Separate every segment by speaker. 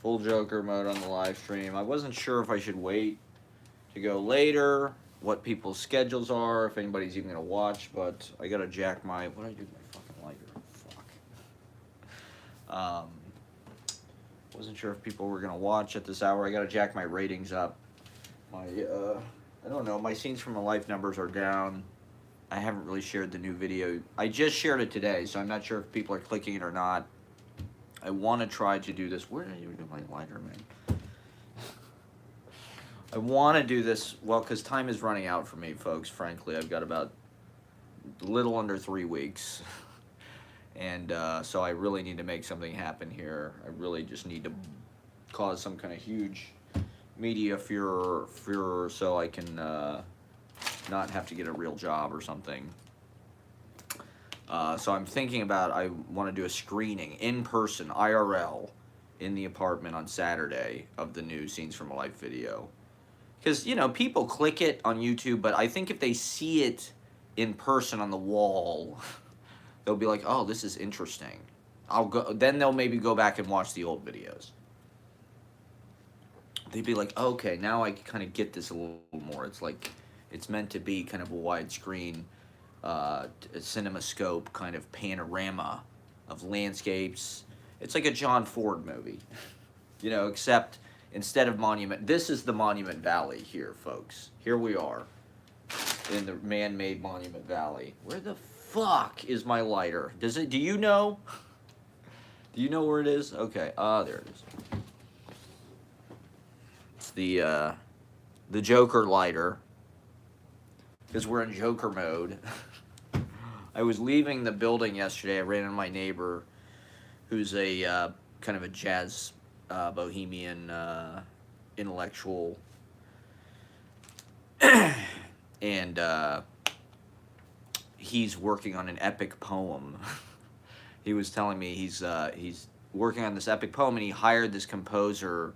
Speaker 1: Full Joker mode on the live stream. I wasn't sure if I should wait to go later, what people's schedules are, if anybody's even gonna watch, but I gotta jack my what did I do with my fucking lighter? Fuck. Wasn't sure if people were gonna watch at this hour. I gotta jack my ratings up. My I don't know, my scenes from a life numbers are down. I haven't really shared the new video. I just shared it today, so I'm not sure if people are clicking it or not. I want to try to do this. Where did you do my lighter, man? I want to do this, well, because time is running out for me, folks, frankly. I've got about a little under 3 weeks. And so I really need to make something happen here. I really just need to cause some kind of huge media furor so I can not have to get a real job or something. So I'm thinking about, I want to do a screening in person, IRL, in the apartment on Saturday of the new Scenes from a Life video. Because, you know, people click it on YouTube, but I think if they see it in person on the wall, they'll be like, oh, this is interesting. Then they'll maybe go back and watch the old videos. They'd be like, okay, now I kind of get this a little more. It's like, it's meant to be kind of a widescreen, CinemaScope kind of panorama of landscapes. It's like a John Ford movie, you know, except instead of Monument, this is the Monument Valley here, folks. Here we are in the man-made Monument Valley. Where the fuck is my lighter? Do you know? Do you know where it is? Okay, there it is. It's the Joker lighter, because we're in Joker mode. I was leaving the building yesterday. I ran into my neighbor, who's a kind of a jazz bohemian intellectual, and he's working on an epic poem. He was telling me he's working on this epic poem, and he hired this composer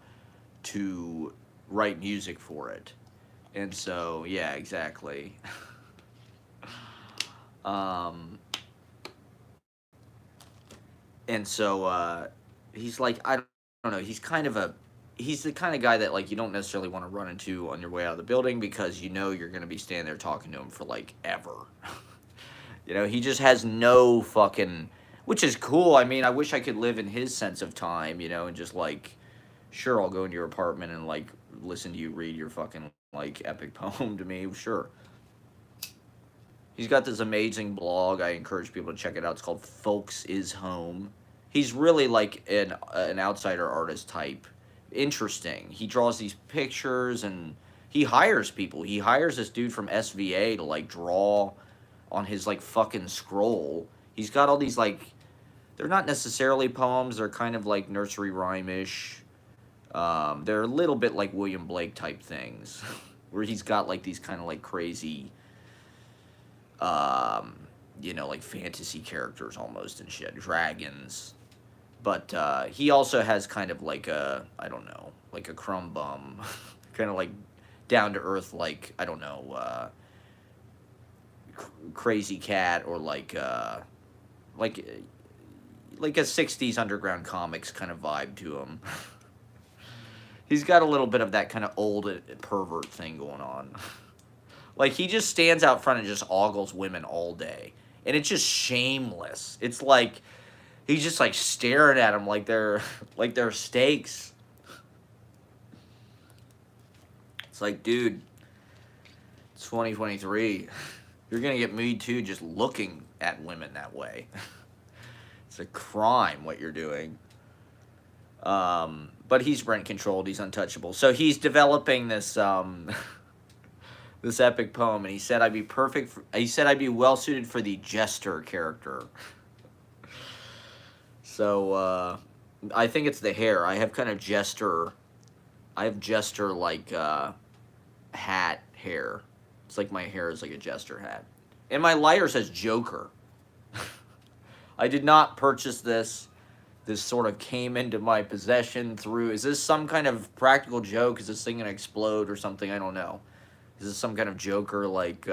Speaker 1: to write music for it. And so, yeah, exactly. And so he's like, I don't know, he's the kind of guy that, like, you don't necessarily want to run into on your way out of the building, because you know you're going to be standing there talking to him for, like, ever. You know, he just has no fucking, which is cool. I mean, I wish I could live in his sense of time, you know, and just, like, sure, I'll go into your apartment and, like, listen to you read your fucking, like, epic poem to me, sure. He's got this amazing blog. I encourage people to check it out. It's called Folks is Home. He's really like an outsider artist type. Interesting. He draws these pictures, and he hires people. He hires this dude from SVA to, like, draw on his, like, fucking scroll. He's got all these, like, they're not necessarily poems. They're kind of like nursery rhyme-ish. They're a little bit like William Blake type things, where he's got, like, these kind of, like, crazy, you know, like fantasy characters almost and shit, dragons. But he also has kind of like a, I don't know, like a crumb bum, kind of like down to earth, like, I don't know, crazy cat, or like like a 60s underground comics kind of vibe to him. He's got a little bit of that kind of old pervert thing going on. Like, he just stands out front and just ogles women all day. And it's just shameless. It's like, he's just, like, staring at them like they're steaks. It's like, dude, it's 2023. You're going to get me too just looking at women that way. It's a crime what you're doing. But he's rent controlled. He's untouchable. So he's developing this this epic poem, and he said I'd be perfect. He said I'd be well suited for the jester character. So I think it's the hair. I have kind of jester. I have jester like hat hair. It's like my hair is like a jester hat, and my lighter says Joker. I did not purchase this. This sort of came into my possession through, is this some kind of practical joke? Is this thing going to explode or something? I don't know. Is this some kind of Joker, like,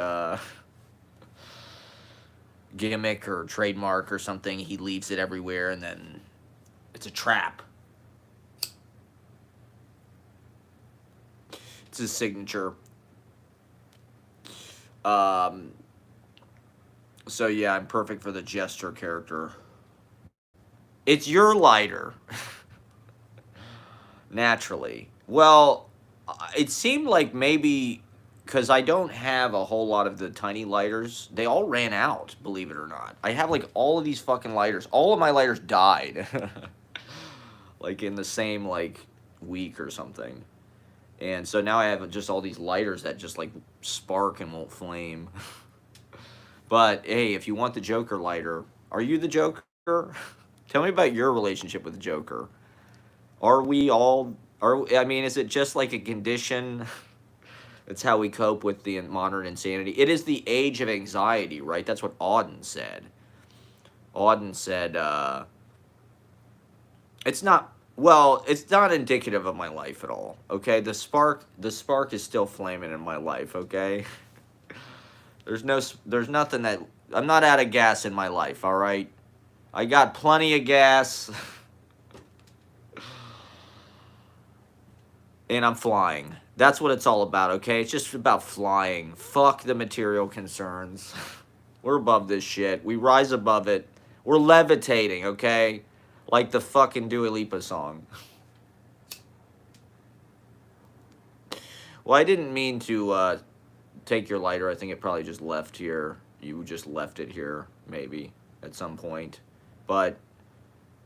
Speaker 1: gimmick or trademark or something? He leaves it everywhere, and then it's a trap. It's his signature. Um, so yeah, I'm perfect for the Jester character. It's your lighter. Naturally. Well, it seemed like maybe because I don't have a whole lot of the tiny lighters, they all ran out, believe it or not. I have like all of these fucking lighters. All of my lighters died. Like in the same like week or something. And so now I have just all these lighters that just like spark and won't flame. But hey, if you want the Joker lighter, are you the Joker? Tell me about your relationship with the Joker. Are we all I mean, is it just like a condition? That's how we cope with the modern insanity. It is the age of anxiety, right? That's what Auden said. Auden said, it's not, well, it's not indicative of my life at all, okay? The spark is still flaming in my life, okay? There's nothing that, I'm not out of gas in my life, all right? I got plenty of gas, and I'm flying. That's what it's all about, okay? It's just about flying. Fuck the material concerns. We're above this shit. We rise above it. We're levitating, okay? Like the fucking Dua Lipa song. Well, I didn't mean to take your lighter. I think it probably just left here. You just left it here, maybe, at some point. But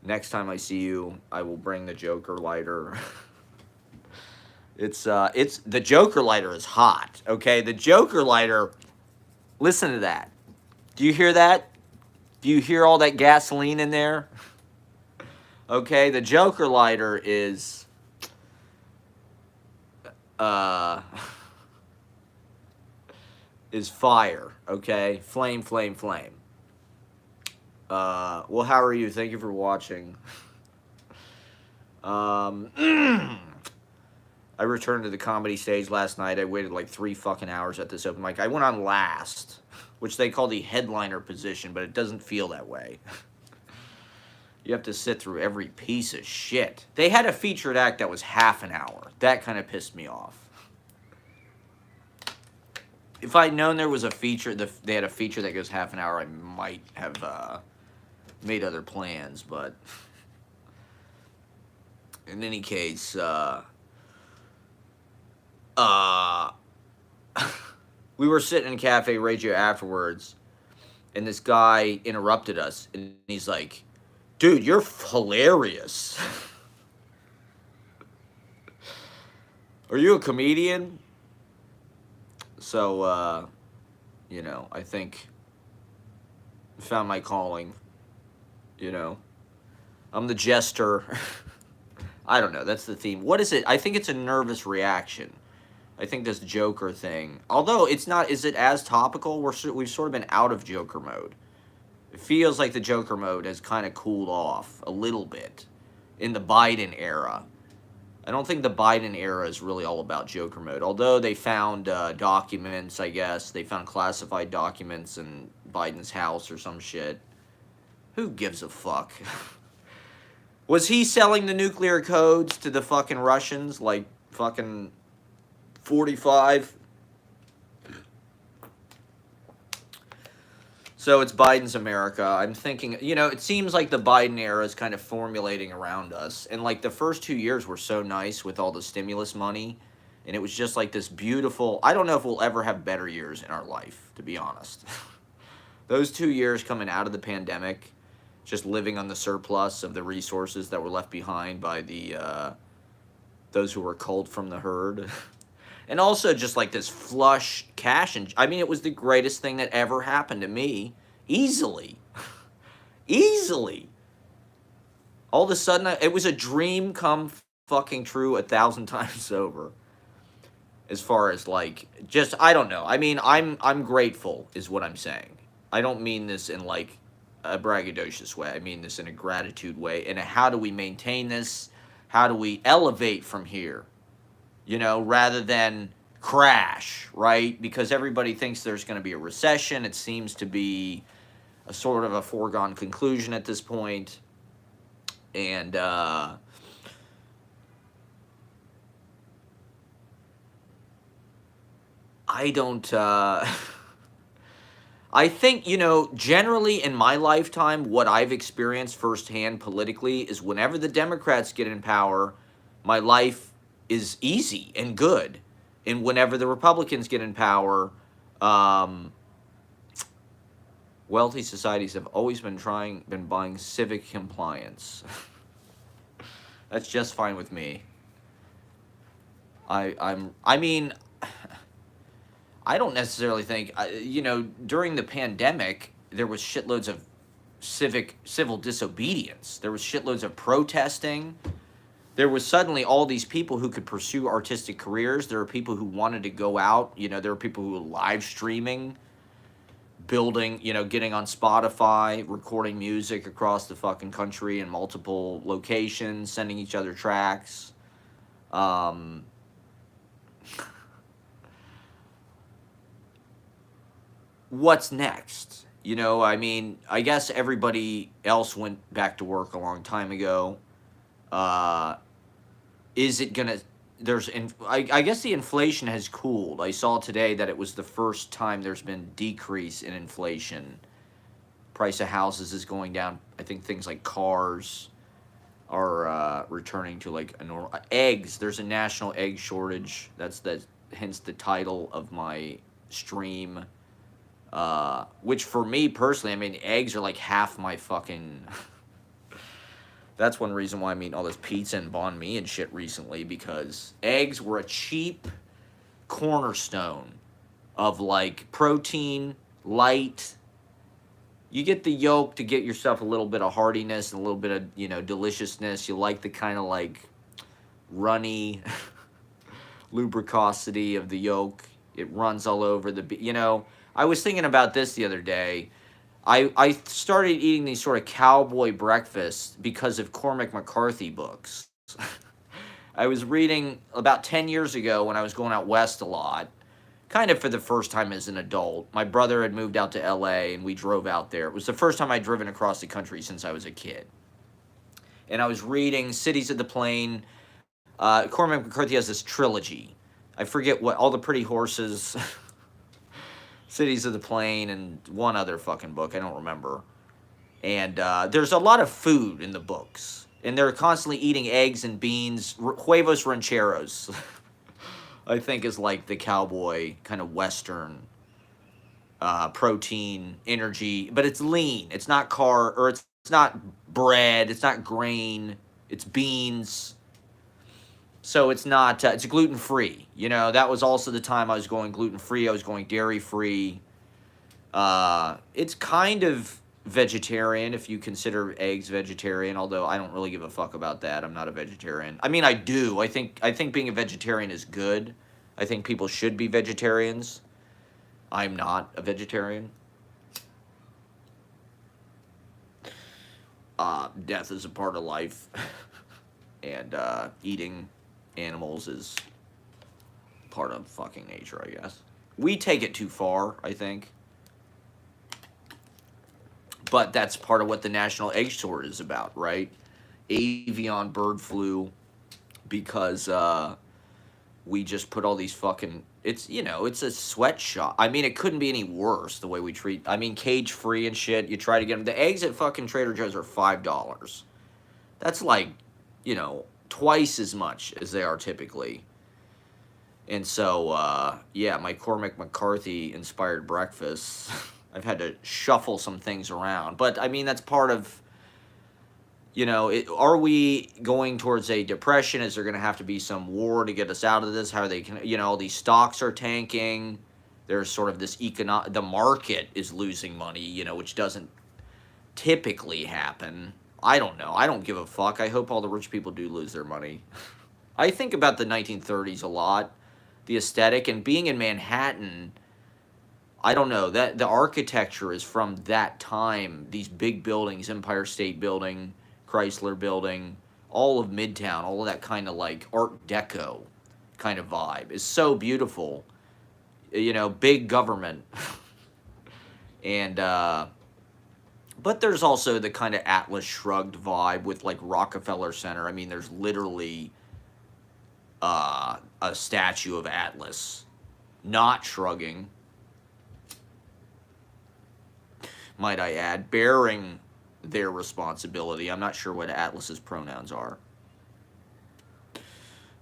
Speaker 1: next time I see you, I will bring the Joker lighter. It's the Joker lighter is hot, okay? The Joker lighter, listen to that. Do you hear that? Do you hear all that gasoline in there? Okay, the Joker lighter uh is fire, okay? Flame, flame, flame. Well, how are you? Thank you for watching. I returned to the comedy stage last night. I waited like 3 fucking hours at this open mic. I went on last, which they call the headliner position, but it doesn't feel that way. You have to sit through every piece of shit. They had a featured act that was half an hour. That kind of pissed me off. If I'd known there was a feature, they had a feature that goes half an hour, I might have made other plans, but in any case, we were sitting in Cafe Radio afterwards, and this guy interrupted us, and he's like, dude, you're hilarious. Are you a comedian? So, you know, I think I found my calling, you know. I'm the jester. I don't know, that's the theme. What is it? I think it's a nervous reaction. I think this Joker thing, although it's not, is it as topical? We've sort of been out of Joker mode. It feels like the Joker mode has kind of cooled off a little bit in the Biden era. I don't think the Biden era is really all about Joker mode, although they found documents, I guess. They found classified documents in Biden's house or some shit. Who gives a fuck? Was he selling the nuclear codes to the fucking Russians like fucking 45? So it's Biden's America. I'm thinking, you know, it seems like the Biden era is kind of formulating around us. And like the first 2 years were so nice with all the stimulus money. And it was just like this beautiful, I don't know if we'll ever have better years in our life, to be honest. Those 2 years coming out of the pandemic, just living on the surplus of the resources that were left behind by the those who were culled from the herd. And also just like this flush cash. And I mean, it was the greatest thing that ever happened to me. Easily. Easily. All of a sudden, it was a dream come fucking true 1,000 times over. As far as like, just, I don't know. I mean, I'm grateful is what I'm saying. I don't mean this in like a braggadocious way. I mean this in a gratitude way. And how do we maintain this? How do we elevate from here? You know, rather than crash, right? Because everybody thinks there's going to be a recession. It seems to be a sort of a foregone conclusion at this point. And I don't. I think, generally in my lifetime, what I've experienced firsthand politically is whenever the Democrats get in power, my life is easy and good. And whenever the Republicans get in power, um, wealthy societies have always been buying civic compliance. That's just fine with me. I mean, I don't necessarily think, during the pandemic, there was shitloads of civil disobedience. There was shitloads of protesting. There was suddenly all these people who could pursue artistic careers. There were people who wanted to go out. There were people who were live streaming, building, getting on Spotify, recording music across the fucking country in multiple locations, sending each other tracks. Um, what's next? I guess everybody else went back to work a long time ago. Uh, is it gonna? I guess the inflation has cooled. I saw today that it was the first time there's been decrease in inflation. Price of houses is going down. I think things like cars are returning to like a normal. Eggs. There's a national egg shortage. Hence the title of my stream. Which for me personally, I mean, eggs are like half my fucking. That's one reason why I'm eating all this pizza and banh mi and shit recently, because eggs were a cheap cornerstone of like protein, light. You get the yolk to get yourself a little bit of hardiness and a little bit of, deliciousness. You like the kind of like runny lubricosity of the yolk. It runs all over I was thinking about this the other day. I started eating these sort of cowboy breakfasts because of Cormac McCarthy books. I was reading about 10 years ago when I was going out west a lot, kind of for the first time as an adult. My brother had moved out to LA and we drove out there. It was the first time I'd driven across the country since I was a kid. And I was reading Cities of the Plain. Cormac McCarthy has this trilogy. I forget what, All the Pretty Horses... Cities of the Plain, and one other fucking book, I don't remember. And there's a lot of food in the books. And they're constantly eating eggs and beans. Huevos rancheros, I think, is like the cowboy kind of Western protein, energy. But it's lean. It's not it's not bread. It's not grain. It's beans. So it's not, it's gluten-free. That was also the time I was going gluten-free. I was going dairy-free. It's kind of vegetarian if you consider eggs vegetarian, although I don't really give a fuck about that. I'm not a vegetarian. I mean, I do. I think being a vegetarian is good. I think people should be vegetarians. I'm not a vegetarian. Death is a part of life. And eating animals is part of fucking nature, I guess. We take it too far, I think. But that's part of what the national egg shortage is about, right? Avian bird flu, because we just put all these fucking... it's a sweatshop. I mean, it couldn't be any worse the way we treat... I mean, cage-free and shit. You try to get them... The eggs at fucking Trader Joe's are $5. That's like, twice as much as they are typically. And so, yeah, my Cormac McCarthy inspired breakfast, I've had to shuffle some things around. But, I mean, that's part of, are we going towards a depression? Is there going to have to be some war to get us out of this? How are they, all these stocks are tanking. There's sort of this the market is losing money, which doesn't typically happen. I don't know. I don't give a fuck. I hope all the rich people do lose their money. I think about the 1930s a lot, the aesthetic, and being in Manhattan, I don't know, that the architecture is from that time. These big buildings, Empire State Building, Chrysler Building, all of Midtown, all of that kind of like Art Deco kind of vibe is so beautiful. Big government. And, but there's also the kind of Atlas Shrugged vibe with like Rockefeller Center. I mean, there's literally a statue of Atlas not shrugging, might I add, bearing their responsibility. I'm not sure what Atlas's pronouns are.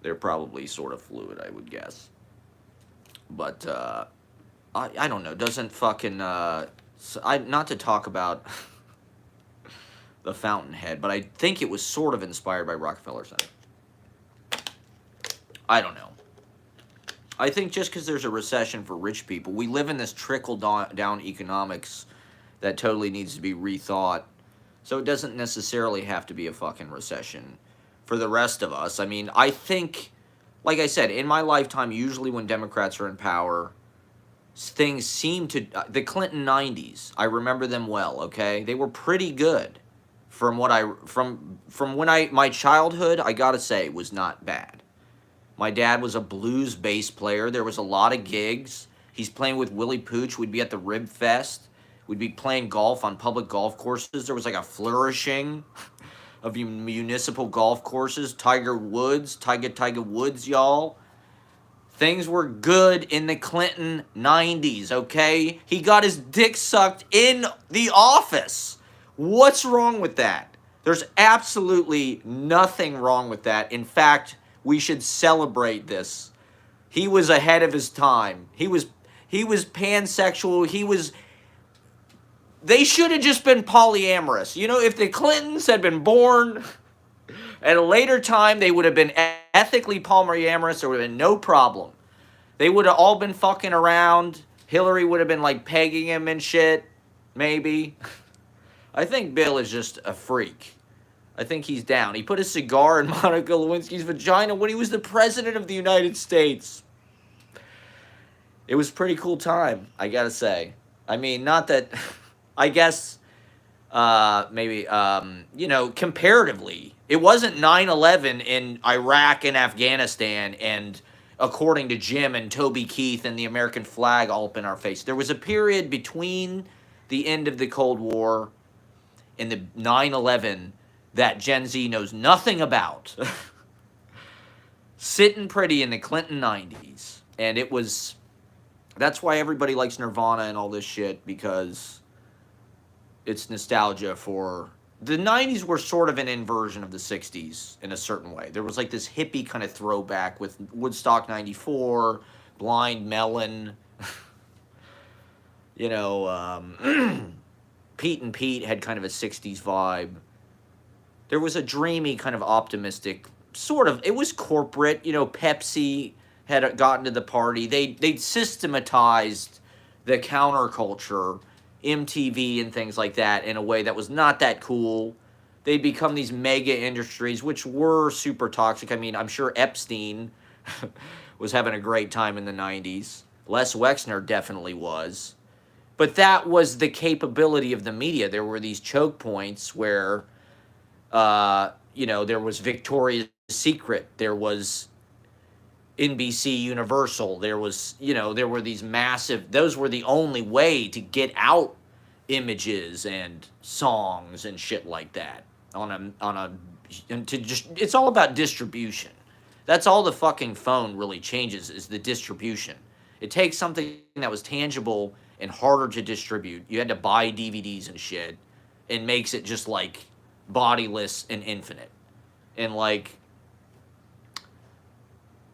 Speaker 1: They're probably sort of fluid, I would guess. But, I don't know. Doesn't fucking, not to talk about the Fountainhead, but I think it was sort of inspired by Rockefeller Center. I don't know. I think just because there's a recession for rich people, we live in this trickle-down economics that totally needs to be rethought. So it doesn't necessarily have to be a fucking recession for the rest of us. I mean, I think, like I said, in my lifetime, usually when Democrats are in power, things seem to, the Clinton 90s, I remember them well, okay? They were pretty good. From what from when my childhood, I gotta say, was not bad. My dad was a blues bass player. There was a lot of gigs. He's playing with Willie Pooch. We'd be at the Rib Fest. We'd be playing golf on public golf courses. There was like a flourishing of municipal golf courses. Tiger Woods, y'all. Things were good in the Clinton 90s, okay? He got his dick sucked in the office. What's wrong with that? There's absolutely nothing wrong with that. In fact, we should celebrate this. He was ahead of his time. He was pansexual. They should have just been polyamorous. You know, if the Clintons had been born at a later time, they would have been ethically polyamorous. There would have been no problem. They would have all been fucking around. Hillary would have been like pegging him and shit, maybe. I think Bill is just a freak. I think he's down. He put a cigar in Monica Lewinsky's vagina when he was the president of the United States. It was a pretty cool time, I gotta say. I mean, not that, I guess, maybe, comparatively, it wasn't 9/11 in Iraq and Afghanistan and, according to Jim and Toby Keith and the American flag all up in our face. There was a period between the end of the Cold War and the 9/11 that Gen Z knows nothing about. Sitting pretty in the Clinton 90s. And that's why everybody likes Nirvana and all this shit, because it's nostalgia for, the 90s were sort of an inversion of the 60s in a certain way. There was like this hippie kind of throwback with Woodstock 94, Blind Melon, Pete and Pete had kind of a 60s vibe. There was a dreamy, kind of optimistic, sort of, it was corporate, Pepsi had gotten to the party. They'd systematized the counterculture, MTV and things like that, in a way that was not that cool. They'd become these mega industries, which were super toxic. I mean, I'm sure Epstein was having a great time in the 90s. Les Wexner definitely was. But that was the capability of the media. There were these choke points where, there was Victoria's Secret. There was NBC Universal. There was, there were these massive, those were the only way to get out images and songs and shit like that it's all about distribution. That's all the fucking phone really changes, is the distribution. It takes something that was tangible and harder to distribute. You had to buy DVDs and shit, and makes it just like bodiless and infinite. And like,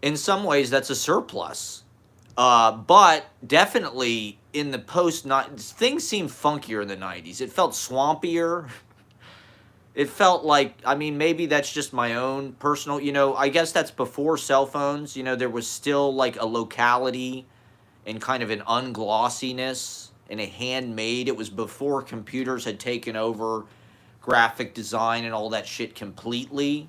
Speaker 1: in some ways that's a surplus. But definitely in the things seemed funkier in the 90s. It felt swampier. It felt like, I mean, maybe that's just my own personal, I guess that's before cell phones. There was still like a locality and kind of an unglossiness and a handmade. It was before computers had taken over graphic design and all that shit completely.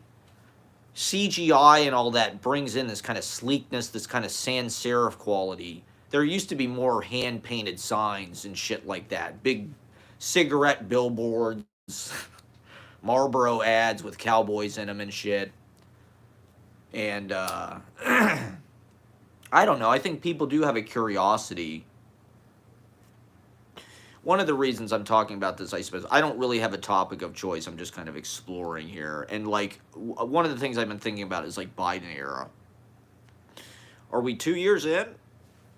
Speaker 1: CGI and all that brings in this kind of sleekness, this kind of sans serif quality. There used to be more hand-painted signs and shit like that. Big cigarette billboards, Marlboro ads with cowboys in them and shit. And, I don't know. I think people do have a curiosity. One of the reasons I'm talking about this, I suppose, I don't really have a topic of choice. I'm just kind of exploring here. And, like, one of the things I've been thinking about is, like, Biden era. Are we 2 years in?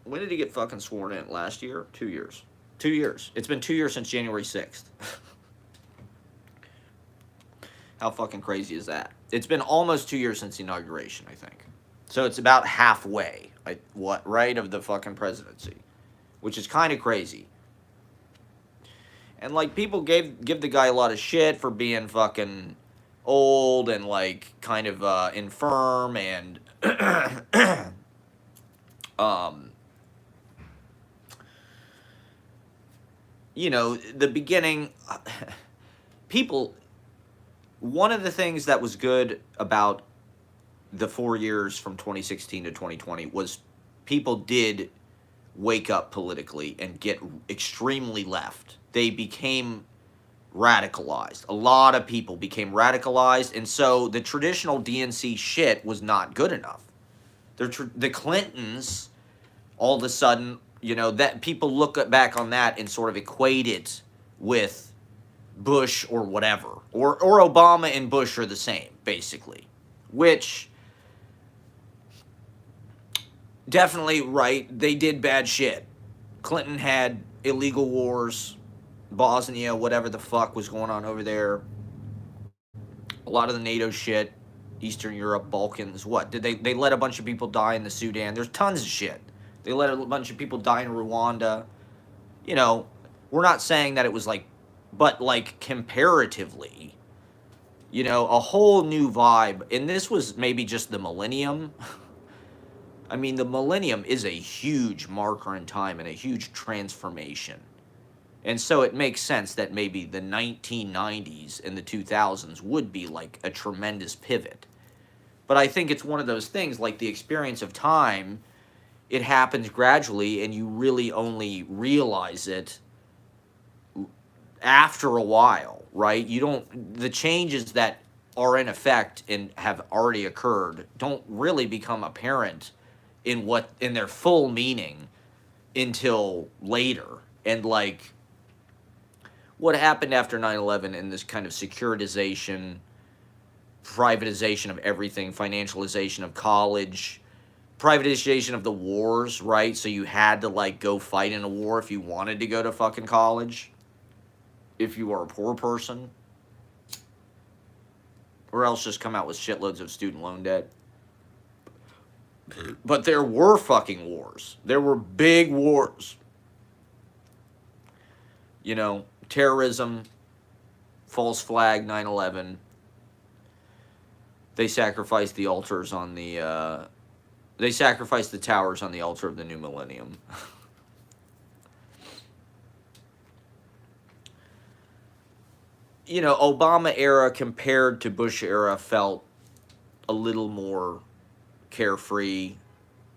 Speaker 1: When did he get fucking sworn in? Last year? 2 years. 2 years. It's been 2 years since January 6th. How fucking crazy is that? It's been almost 2 years since the inauguration, I think. So it's about halfway, right, of the fucking presidency, which is kind of crazy. And like people give the guy a lot of shit for being fucking old and like kind of infirm and um the beginning people one of the things that was good about the 4 years from 2016 to 2020 was people did wake up politically and get extremely left. They became radicalized. A lot of people became radicalized, and so the traditional DNC shit was not good enough. The Clintons, all of a sudden, that people look back on that and sort of equate it with Bush or whatever, or Obama and Bush are the same, basically, which definitely right. They did bad shit. Clinton had illegal wars, Bosnia, whatever the fuck was going on over there. A lot of the NATO shit, Eastern Europe, Balkans. What did they let a bunch of people die in the Sudan? There's tons of shit. They let a bunch of people die in Rwanda. We're not saying that it was like, but like comparatively, a whole new vibe. And this was maybe just the millennium. I mean, the millennium is a huge marker in time and a huge transformation. And so it makes sense that maybe the 1990s and the 2000s would be like a tremendous pivot. But I think it's one of those things, like the experience of time, it happens gradually and you really only realize it after a while, right? The changes that are in effect and have already occurred don't really become apparent in their full meaning until later. And like what happened after 9/11 and this kind of securitization, privatization of everything, financialization of college, privatization of the wars, right? So you had to like go fight in a war if you wanted to go to fucking college, if you were a poor person, or else just come out with shitloads of student loan debt. But there were fucking wars. There were big wars. Terrorism, false flag, 9/11. They sacrificed the altars on the, they sacrificed the towers on the altar of the new millennium. Obama era compared to Bush era felt a little more carefree.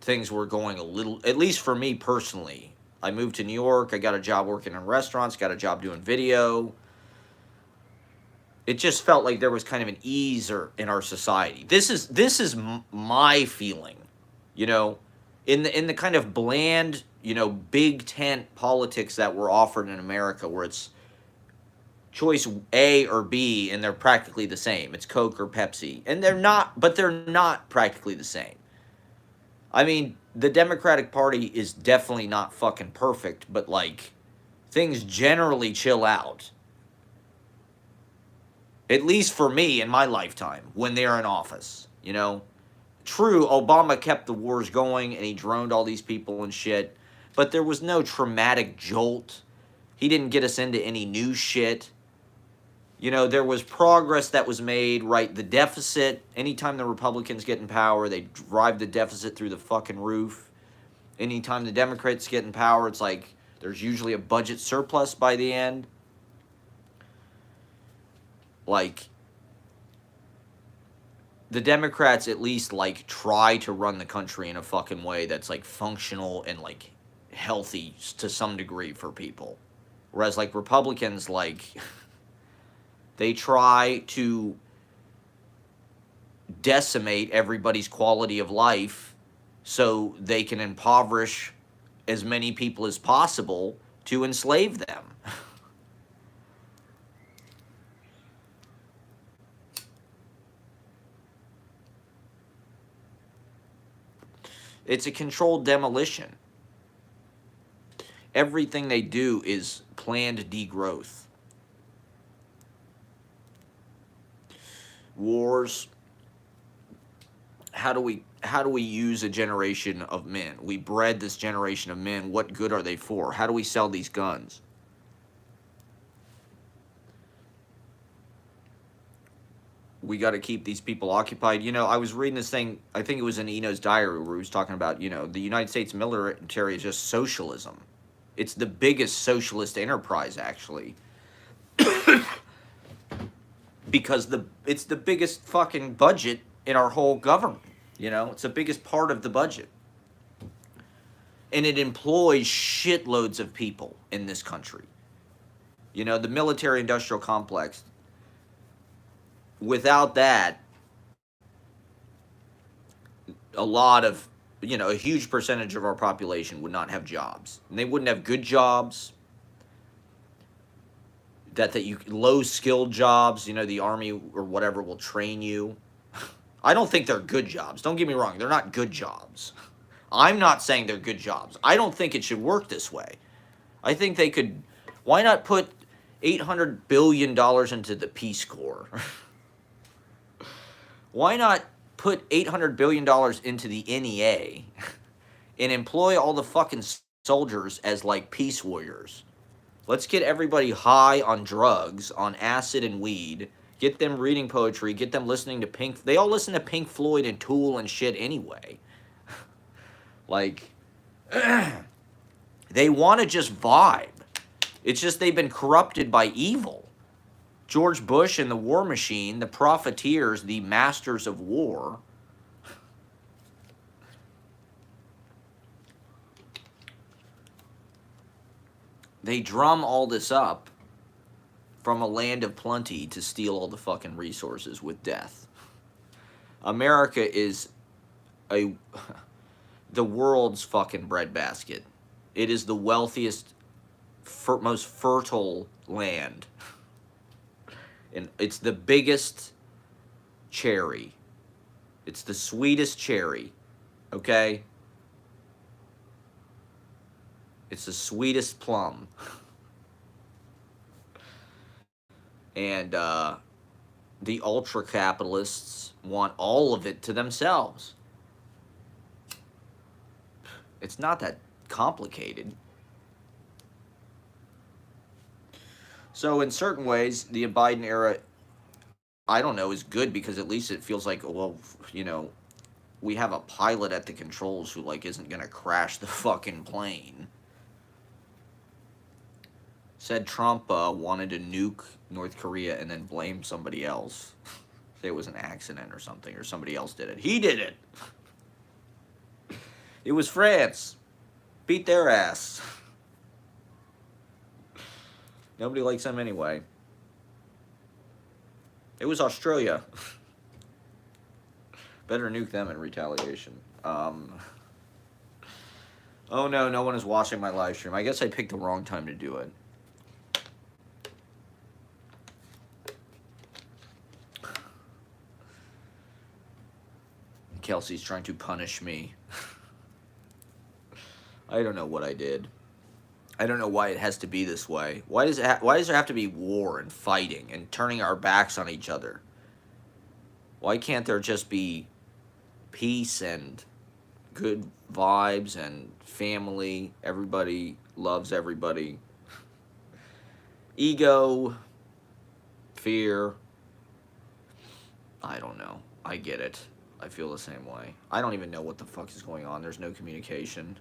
Speaker 1: Things were going a little, at least for me personally. I moved to New York. I got a job working in restaurants, got a job doing video. It just felt like there was kind of an ease in our society. This is my feeling, in the kind of bland, big tent politics that were offered in America, where it's choice A or B, and they're practically the same. It's Coke or Pepsi, and they're not practically the same. I mean, the Democratic Party is definitely not fucking perfect, but like things generally chill out. At least for me in my lifetime when they're in office, True, Obama kept the wars going and he droned all these people and shit, but there was no traumatic jolt. He didn't get us into any new shit. There was progress that was made, right? The deficit, anytime the Republicans get in power, they drive the deficit through the fucking roof. Anytime the Democrats get in power, it's like there's usually a budget surplus by the end. Like, the Democrats at least, like, try to run the country in a fucking way that's, like, functional and, like, healthy to some degree for people. Whereas, like, Republicans, like, they try to decimate everybody's quality of life so they can impoverish as many people as possible to enslave them. It's a controlled demolition. Everything they do is planned degrowth. Wars. How do we use a generation of men? We bred this generation of men. What good are they for? How do we sell these guns? We got to keep these people occupied. I was reading this thing, I think it was in Eno's diary, where he was talking about, the United States military is just socialism. It's the biggest socialist enterprise, actually. Because it's the biggest fucking budget in our whole government. It's the biggest part of the budget. And it employs shitloads of people in this country. The military industrial complex. Without that, a huge percentage of our population would not have jobs. And they wouldn't have good jobs. Low skilled jobs, the army or whatever will train you. I don't think they're good jobs. Don't get me wrong. They're not good jobs. I'm not saying they're good jobs. I don't think it should work this way. I think they could. Why not put $800 billion into the Peace Corps? Why not put $800 billion into the NEA and employ all the fucking soldiers as like peace warriors? Let's get everybody high on drugs, on acid and weed. Get them reading poetry. Get them listening to Pink. They all listen to Pink Floyd and Tool and shit anyway. Like, they want to just vibe. It's just they've been corrupted by evil. George Bush and the war machine, the profiteers, the masters of war. They drum all this up from a land of plenty to steal all the fucking resources with death. America is the world's fucking breadbasket. It is the wealthiest, most fertile land. And it's the biggest cherry. It's the sweetest cherry. Okay? It's the sweetest plum. And the ultra capitalists want all of it to themselves. It's not that complicated. So in certain ways, the Biden era, I don't know, is good because at least it feels like, well, we have a pilot at the controls who isn't gonna crash the fucking plane. Said Trump wanted to nuke North Korea and then blame somebody else. Say it was an accident or something, or somebody else did it. He did it! It was France. Beat their ass. Nobody likes them anyway. It was Australia. Better nuke them in retaliation. Oh no, no one is watching my live stream. I guess I picked the wrong time to do it. Kelsey's trying to punish me. I don't know what I did. I don't know why it has to be this way. Why does there have to be war and fighting and turning our backs on each other? Why can't there just be peace and good vibes and family? Everybody loves everybody. Ego, fear. I don't know. I get it. I feel the same way. I don't even know what the fuck is going on. There's no communication.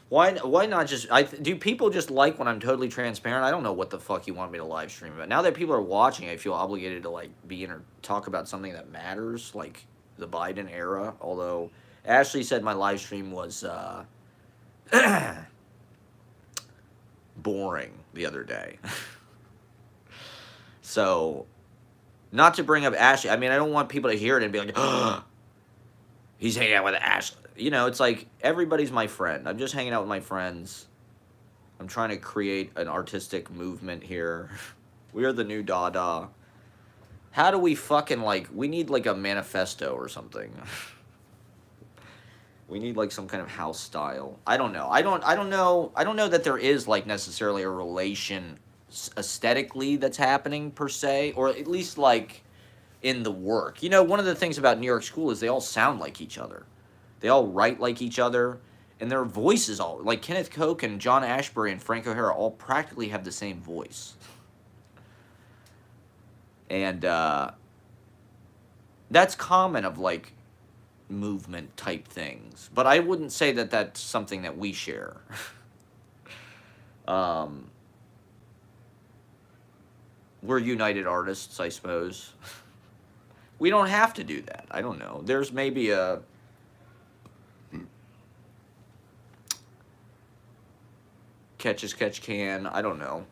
Speaker 1: Why not just... do people just like when I'm totally transparent? I don't know what the fuck you want me to live stream about. Now that people are watching, I feel obligated to be in or talk about something that matters, like the Biden era. Although Ashley said my live stream was boring the other day. So, not to bring up Ashley. I mean, I don't want people to hear it and be like, oh, he's hanging out with Ashley. It's like, everybody's my friend. I'm just hanging out with my friends. I'm trying to create an artistic movement here. We are the new Dada. How do we fucking, we need, a manifesto or something. We need like some kind of house style. I don't know. I don't know that there is like necessarily a relation aesthetically that's happening per se, or at least like in the work. You know, one of the things about New York school is they all sound like each other. They all write like each other, and their voices all like Kenneth Koch and John Ashbery and Frank O'Hara all practically have the same voice. And that's common of like movement type things, but I wouldn't say that that's something that we share. um, we're united artists, I suppose. We don't have to do that. I don't know. There's maybe a catch as catch can. I don't know.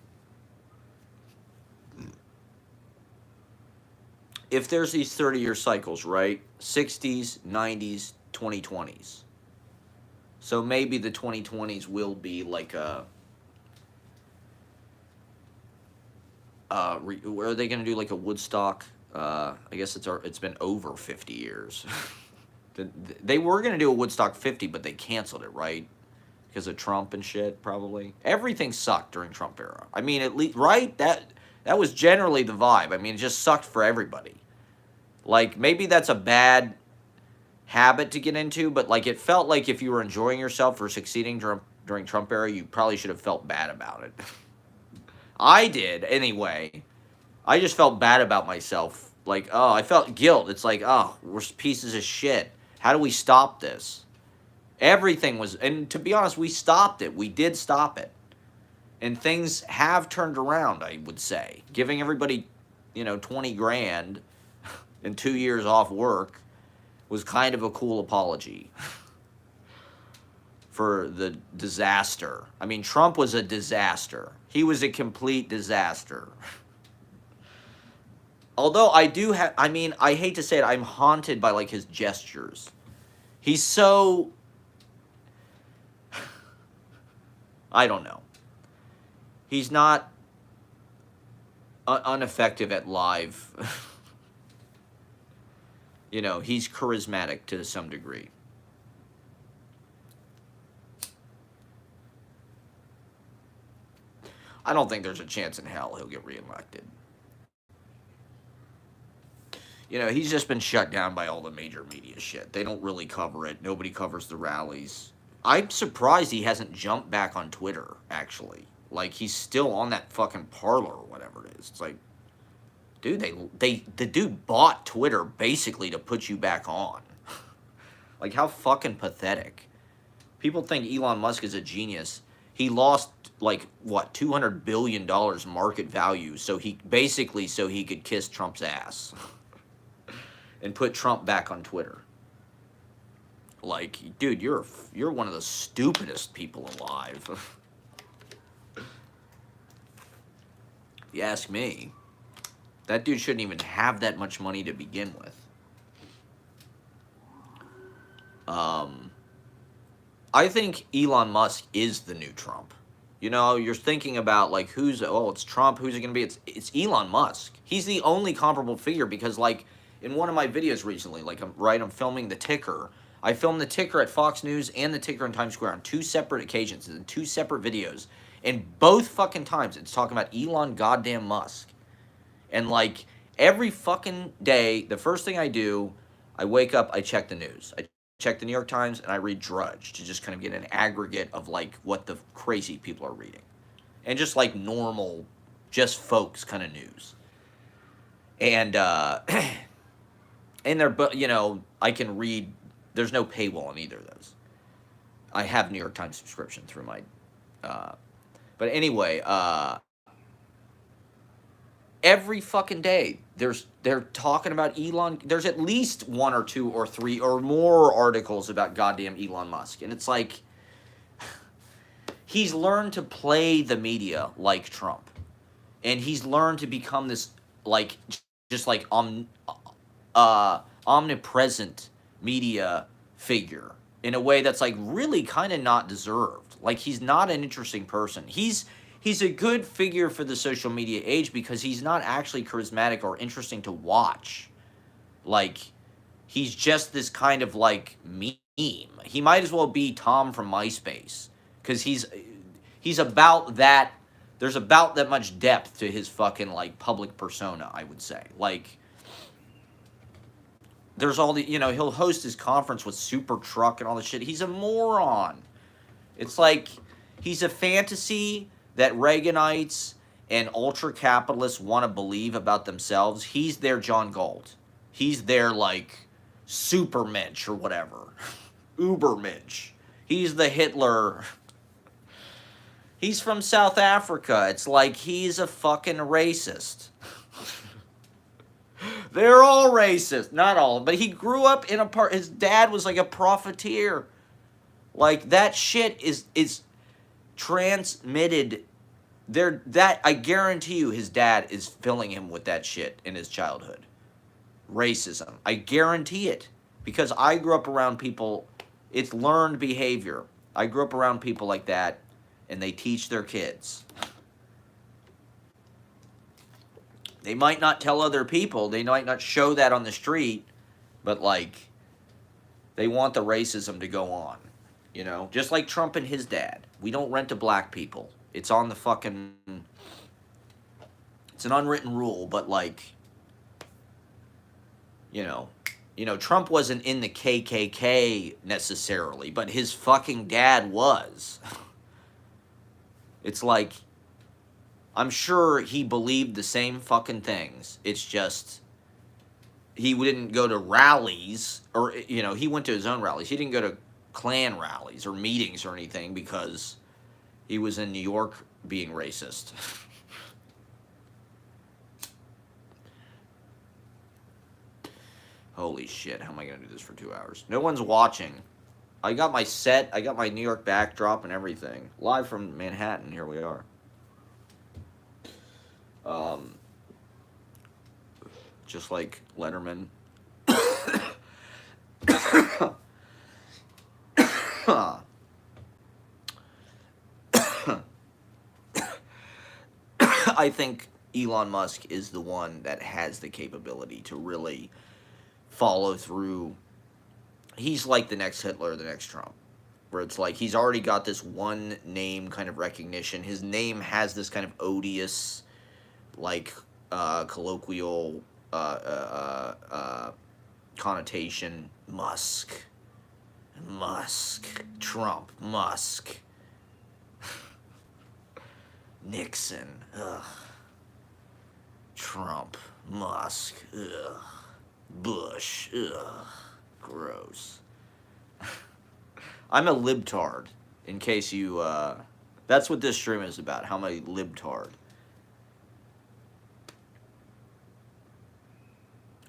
Speaker 1: If there's these 30-year cycles, right? 60s, 90s, 2020s. So maybe the 2020s will be like a are they going to do like a Woodstock? I guess it's been over 50 years. They were going to do a Woodstock 50, but they canceled it, right? Because of Trump and shit, probably. Everything sucked during Trump era. I mean, at least, right? That was generally the vibe. I mean, it just sucked for everybody. Like, maybe that's a bad habit to get into, but like it felt like if you were enjoying yourself or succeeding during Trump era, you probably should have felt bad about it. I did, anyway. I just felt bad about myself. Like, oh, I felt guilt. It's like, oh, we're pieces of shit. How do we stop this? Everything was, and to be honest, we stopped it. We did stop it. And things have turned around, I would say. Giving everybody, 20 grand and 2 years off work was kind of a cool apology for the disaster. I mean, Trump was a disaster. He was a complete disaster. Although I hate to say it, I'm haunted by like his gestures. He's so, I don't know. He's not ineffective at live. He's charismatic to some degree. I don't think there's a chance in hell he'll get reelected. He's just been shut down by all the major media shit. They don't really cover it. Nobody covers the rallies. I'm surprised he hasn't jumped back on Twitter, actually. Like, he's still on that fucking Parler or whatever it is. It's like, dude, the dude bought Twitter basically to put you back on. Like, how fucking pathetic. People think Elon Musk is a genius. He lost, like, what, $200 billion market value so he could kiss Trump's ass. And put Trump back on Twitter. Like, dude, you're one of the stupidest people alive. If you ask me, that dude shouldn't even have that much money to begin with. I think Elon Musk is the new Trump. You're thinking about, like, it's Trump, who's it going to be? It's Elon Musk. He's the only comparable figure because, like, in one of my videos recently, like, I'm filming The Ticker. I filmed The Ticker at Fox News and The Ticker in Times Square on 2 separate occasions in 2 separate videos. And both fucking times, it's talking about Elon goddamn Musk. And, like, every fucking day, the first thing I do, I wake up, I check the news. I check the New York Times, and I read Drudge to just kind of get an aggregate of, like, what the crazy people are reading. And just, like, normal, just folks kind of news. And, and there, but I can read. There's no paywall on either of those. I have New York Times subscription through my. But anyway, every fucking day they're talking about Elon. There's at least 1 or 2 or 3 or more articles about goddamn Elon Musk, and it's like he's learned to play the media like Trump, and he's learned to become this like just like omnipresent media figure in a way that's like really kind of not deserved. Like, he's not an interesting person. He's a good figure for the social media age because he's not actually charismatic or interesting to watch. Like, he's just this kind of like He might as well be Tom from MySpace because he's about that. There's about that much depth to his fucking like public persona. I would say like there's all the he'll host his conference with Super Truck and all this shit. He's a moron. It's like he's a fantasy that Reaganites and ultra capitalists want to believe about themselves. He's their John Galt. He's their like Supermensch or whatever. Ubermensch. He's the Hitler. He's from South Africa. It's like he's a fucking racist. They're all racist. Not all, but he grew up in a part. His dad was like a profiteer. Like that shit is transmitted. That I guarantee you, his dad is filling him with that shit in his childhood. Racism. I guarantee it because I grew up around people. It's learned behavior. I grew up around people like that, and they teach their kids. They might not tell other people. They might not show that on the street, but like, they want the racism to go on. Just like Trump and his dad. We don't rent to black people. It's on the fucking. It's an unwritten rule, but like, Trump wasn't in the KKK necessarily, but his fucking dad was. It's like, I'm sure he believed the same fucking things. It's just, he didn't go to rallies, or, he went to his own rallies. He didn't go to Klan rallies or meetings or anything because he was in New York being racist. Holy shit, how am I going to do this for 2 hours? No one's watching. I got my set, I got my New York backdrop and everything. Live from Manhattan, here we are. Just like Letterman. I think Elon Musk is the one that has the capability to really follow through. He's like the next Hitler, the next Trump, where it's like he's already got this one name kind of recognition. His name has this kind of odious, like, colloquial connotation. Musk, Trump, Musk, Nixon, ugh. Trump, Musk, ugh. Bush, ugh. Gross. I'm a libtard, in case you, that's what this stream is about, how I'm a libtard.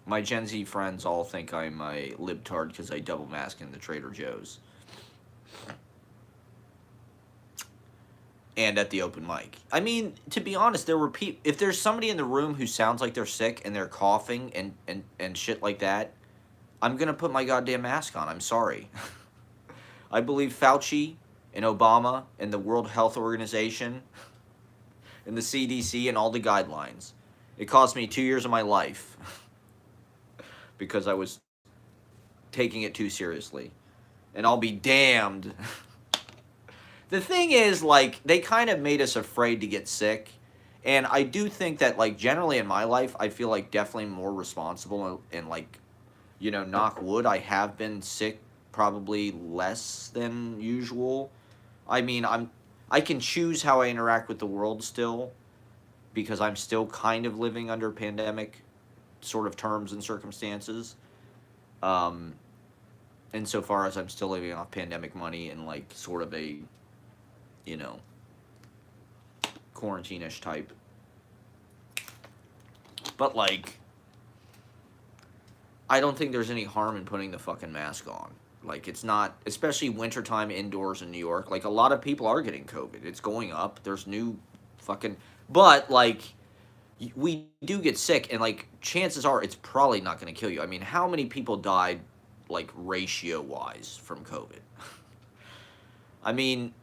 Speaker 1: My Gen Z friends all think I'm a libtard because I double mask in the Trader Joe's. And at the open mic. I mean, to be honest, there were people. If there's somebody in the room who sounds like they're sick and they're coughing and shit like that, I'm going to put my goddamn mask on. I'm sorry. I believe Fauci and Obama and the World Health Organization and the CDC and all the guidelines. It cost me 2 years of my life because I was taking it too seriously. And I'll be damned. The thing is, like, they kind of made us afraid to get sick. And I do think that, like, generally in my life, I feel like definitely more responsible and like, knock wood, I have been sick probably less than usual. I mean, I can choose how I interact with the world still because I'm still kind of living under pandemic sort of terms and circumstances. Insofar as I'm still living off pandemic money and like sort of a, quarantine-ish type. But like, I don't think there's any harm in putting the fucking mask on. Like, it's not, especially wintertime indoors in New York. Like, a lot of people are getting COVID. It's going up. There's new fucking, but like, we do get sick, and like, chances are it's probably not going to kill you. I mean, how many people died, like, ratio-wise from COVID? I mean,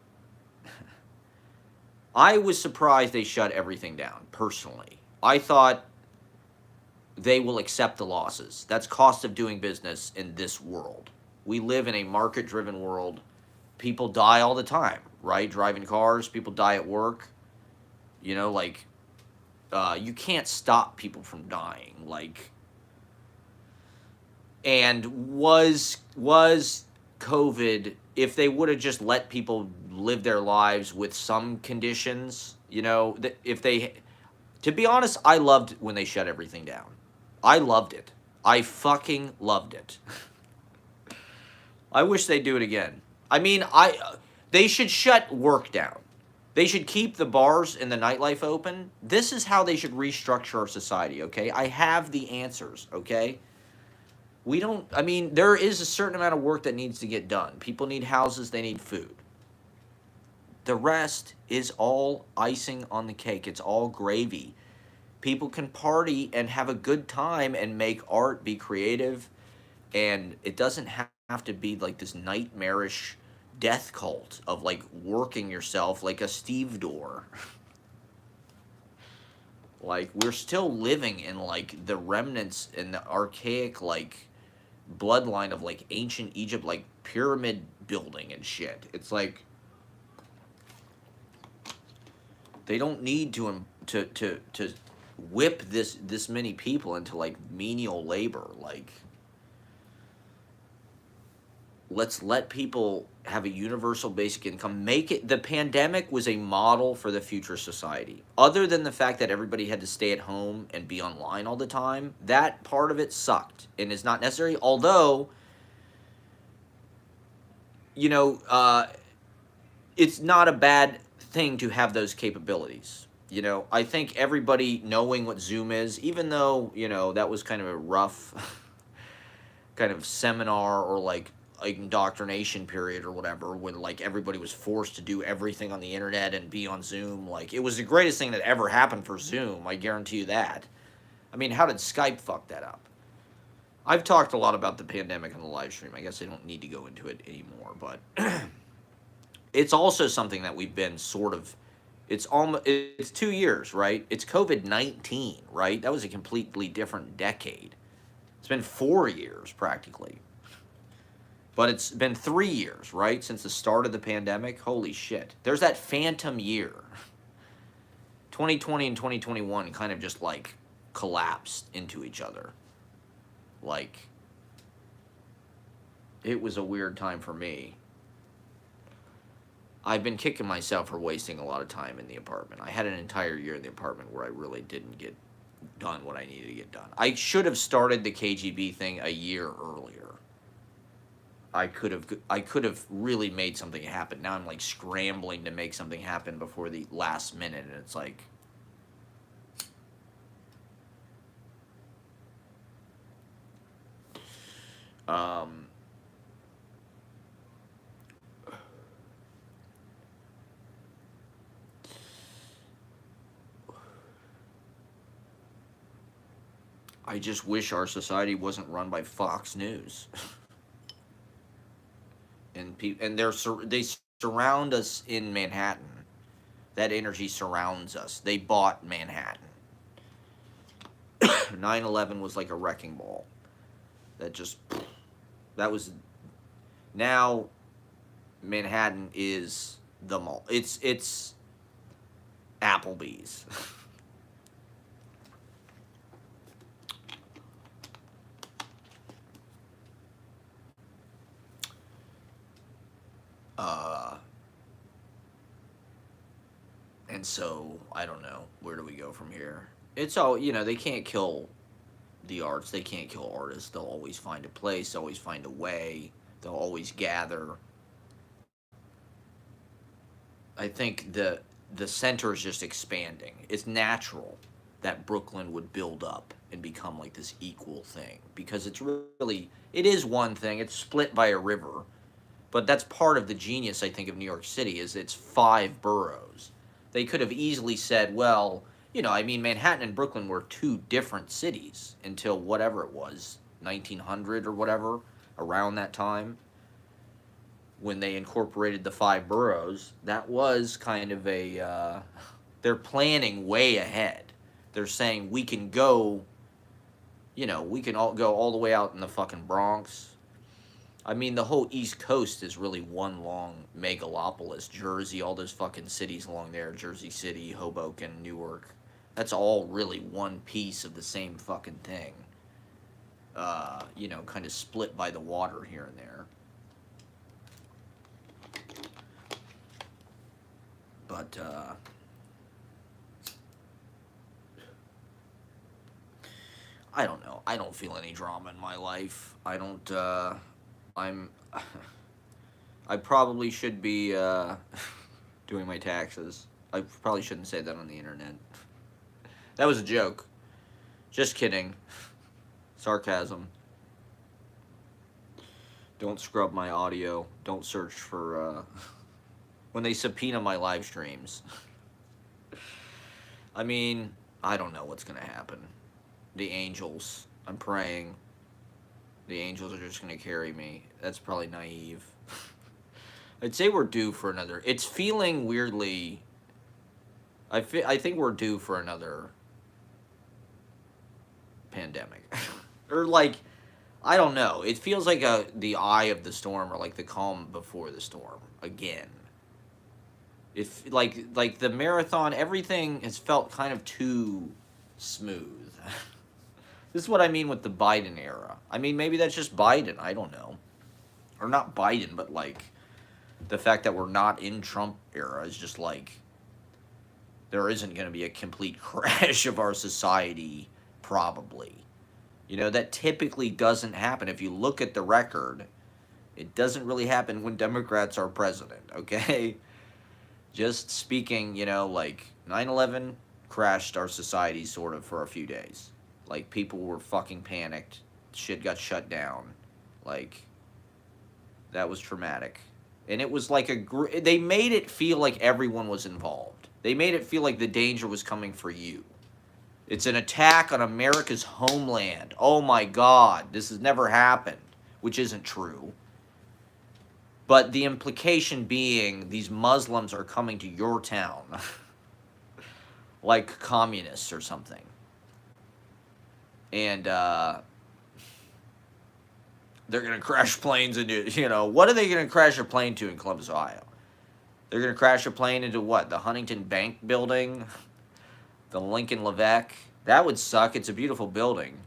Speaker 1: I was surprised they shut everything down, personally. I thought they will accept the losses. That's cost of doing business in this world. We live in a market-driven world. People die all the time, right? Driving cars, people die at work. You know, like you can't stop people from dying. Like, and was COVID, if they would have just let people live their lives with some conditions, you know, that if they, to be honest, I loved when they shut everything down. I loved it. I fucking loved it. I wish they'd do it again. I mean, they should shut work down. They should keep the bars and the nightlife open. This is how they should restructure our society, okay? I have the answers, okay? We don't, I mean, there is a certain amount of work that needs to get done. People need houses, they need food. The rest is all icing on the cake. It's all gravy. People can party and have a good time and make art, be creative, and it doesn't have to be like this nightmarish death cult of like working yourself like a stevedore. Like, we're still living in like the remnants in the archaic like bloodline of like ancient Egypt, like pyramid building and shit. It's like they don't need to whip this many people into like menial labor. Like, let's let people have a universal basic income. Make it, the pandemic was a model for the future society. Other than the fact that everybody had to stay at home and be online all the time, that part of it sucked and is not necessary. Although, you know, it's not a bad thing to have those capabilities. You know, I think everybody knowing what Zoom is, even though, you know, that was kind of a rough kind of seminar or like indoctrination period or whatever, when like everybody was forced to do everything on the internet and be on Zoom. Like, it was the greatest thing that ever happened for Zoom, I guarantee you that. I mean, how did Skype fuck that up? I've talked a lot about the pandemic on the live stream. I guess I don't need to go into it anymore, but it's also something that we've been sort of, it's 2 years, right? It's COVID-19, right? That was a completely different decade. It's been 4 years practically. But it's been 3 years, right, since the start of the pandemic. Holy shit. There's that phantom year. 2020 and 2021 kind of just like collapsed into each other. Like, it was a weird time for me. I've been kicking myself for wasting a lot of time in the apartment. I had an entire year in the apartment where I really didn't get done what I needed to get done. I should have started the KGB thing a year earlier. I could have really made something happen. Now I'm like scrambling to make something happen before the last minute, and it's like, I just wish our society wasn't run by Fox News. And they surround us in Manhattan. That energy surrounds us. They bought Manhattan. 9/11 was like a wrecking ball. That was, now Manhattan is the mall. It's Applebee's. And so, I don't know, where do we go from here? It's all, you know, they can't kill the arts, they can't kill artists. They'll always find a place, always find a way, they'll always gather. I think the center is just expanding. It's natural that Brooklyn would build up and become like this equal thing, because it is one thing. It's split by a river, but that's part of the genius, I think, of New York City, is it's 5 boroughs. They could have easily said, well, you know, I mean, Manhattan and Brooklyn were 2 different cities until whatever it was, 1900 or whatever, around that time, when they incorporated the 5 boroughs. That was kind of they're planning way ahead. They're saying we can go, you know, we can all go all the way out in the fucking Bronx, I mean, the whole East Coast is really one long megalopolis. Jersey, all those fucking cities along there, Jersey City, Hoboken, Newark. That's all really one piece of the same fucking thing. Kind of split by the water here and there. But, I don't know. I don't feel any drama in my life. I don't, I'm, I probably should be, doing my taxes. I probably shouldn't say that on the internet. That was a joke. Just kidding. Sarcasm. Don't scrub my audio. Don't search for, when they subpoena my live streams. I mean, I don't know what's gonna happen. The angels. I'm praying. The angels are just gonna carry me. That's probably naive. I'd say we're due for another. It's feeling weirdly. I think we're due for another pandemic, or like, I don't know. It feels like the eye of the storm, or like the calm before the storm again. If like the marathon, everything has felt kind of too smooth. This is what I mean with the Biden era. I mean, maybe that's just Biden. I don't know, or not Biden, but like the fact that we're not in Trump era is just like there isn't going to be a complete crash of our society, probably. That typically doesn't happen. If you look at the record, it doesn't really happen when Democrats are president, okay? Just speaking, like 9/11 crashed our society sort of for a few days. Like, people were fucking panicked. Shit got shut down. Like, that was traumatic. And it was like they made it feel like everyone was involved. They made it feel like the danger was coming for you. It's an attack on America's homeland. Oh my God, this has never happened, which isn't true. But the implication being these Muslims are coming to your town like communists or something. And they're going to crash planes into, what are they going to crash a plane to in Columbus, Ohio? They're going to crash a plane into what? The Huntington Bank building? The Lincoln Levesque? That would suck. It's a beautiful building.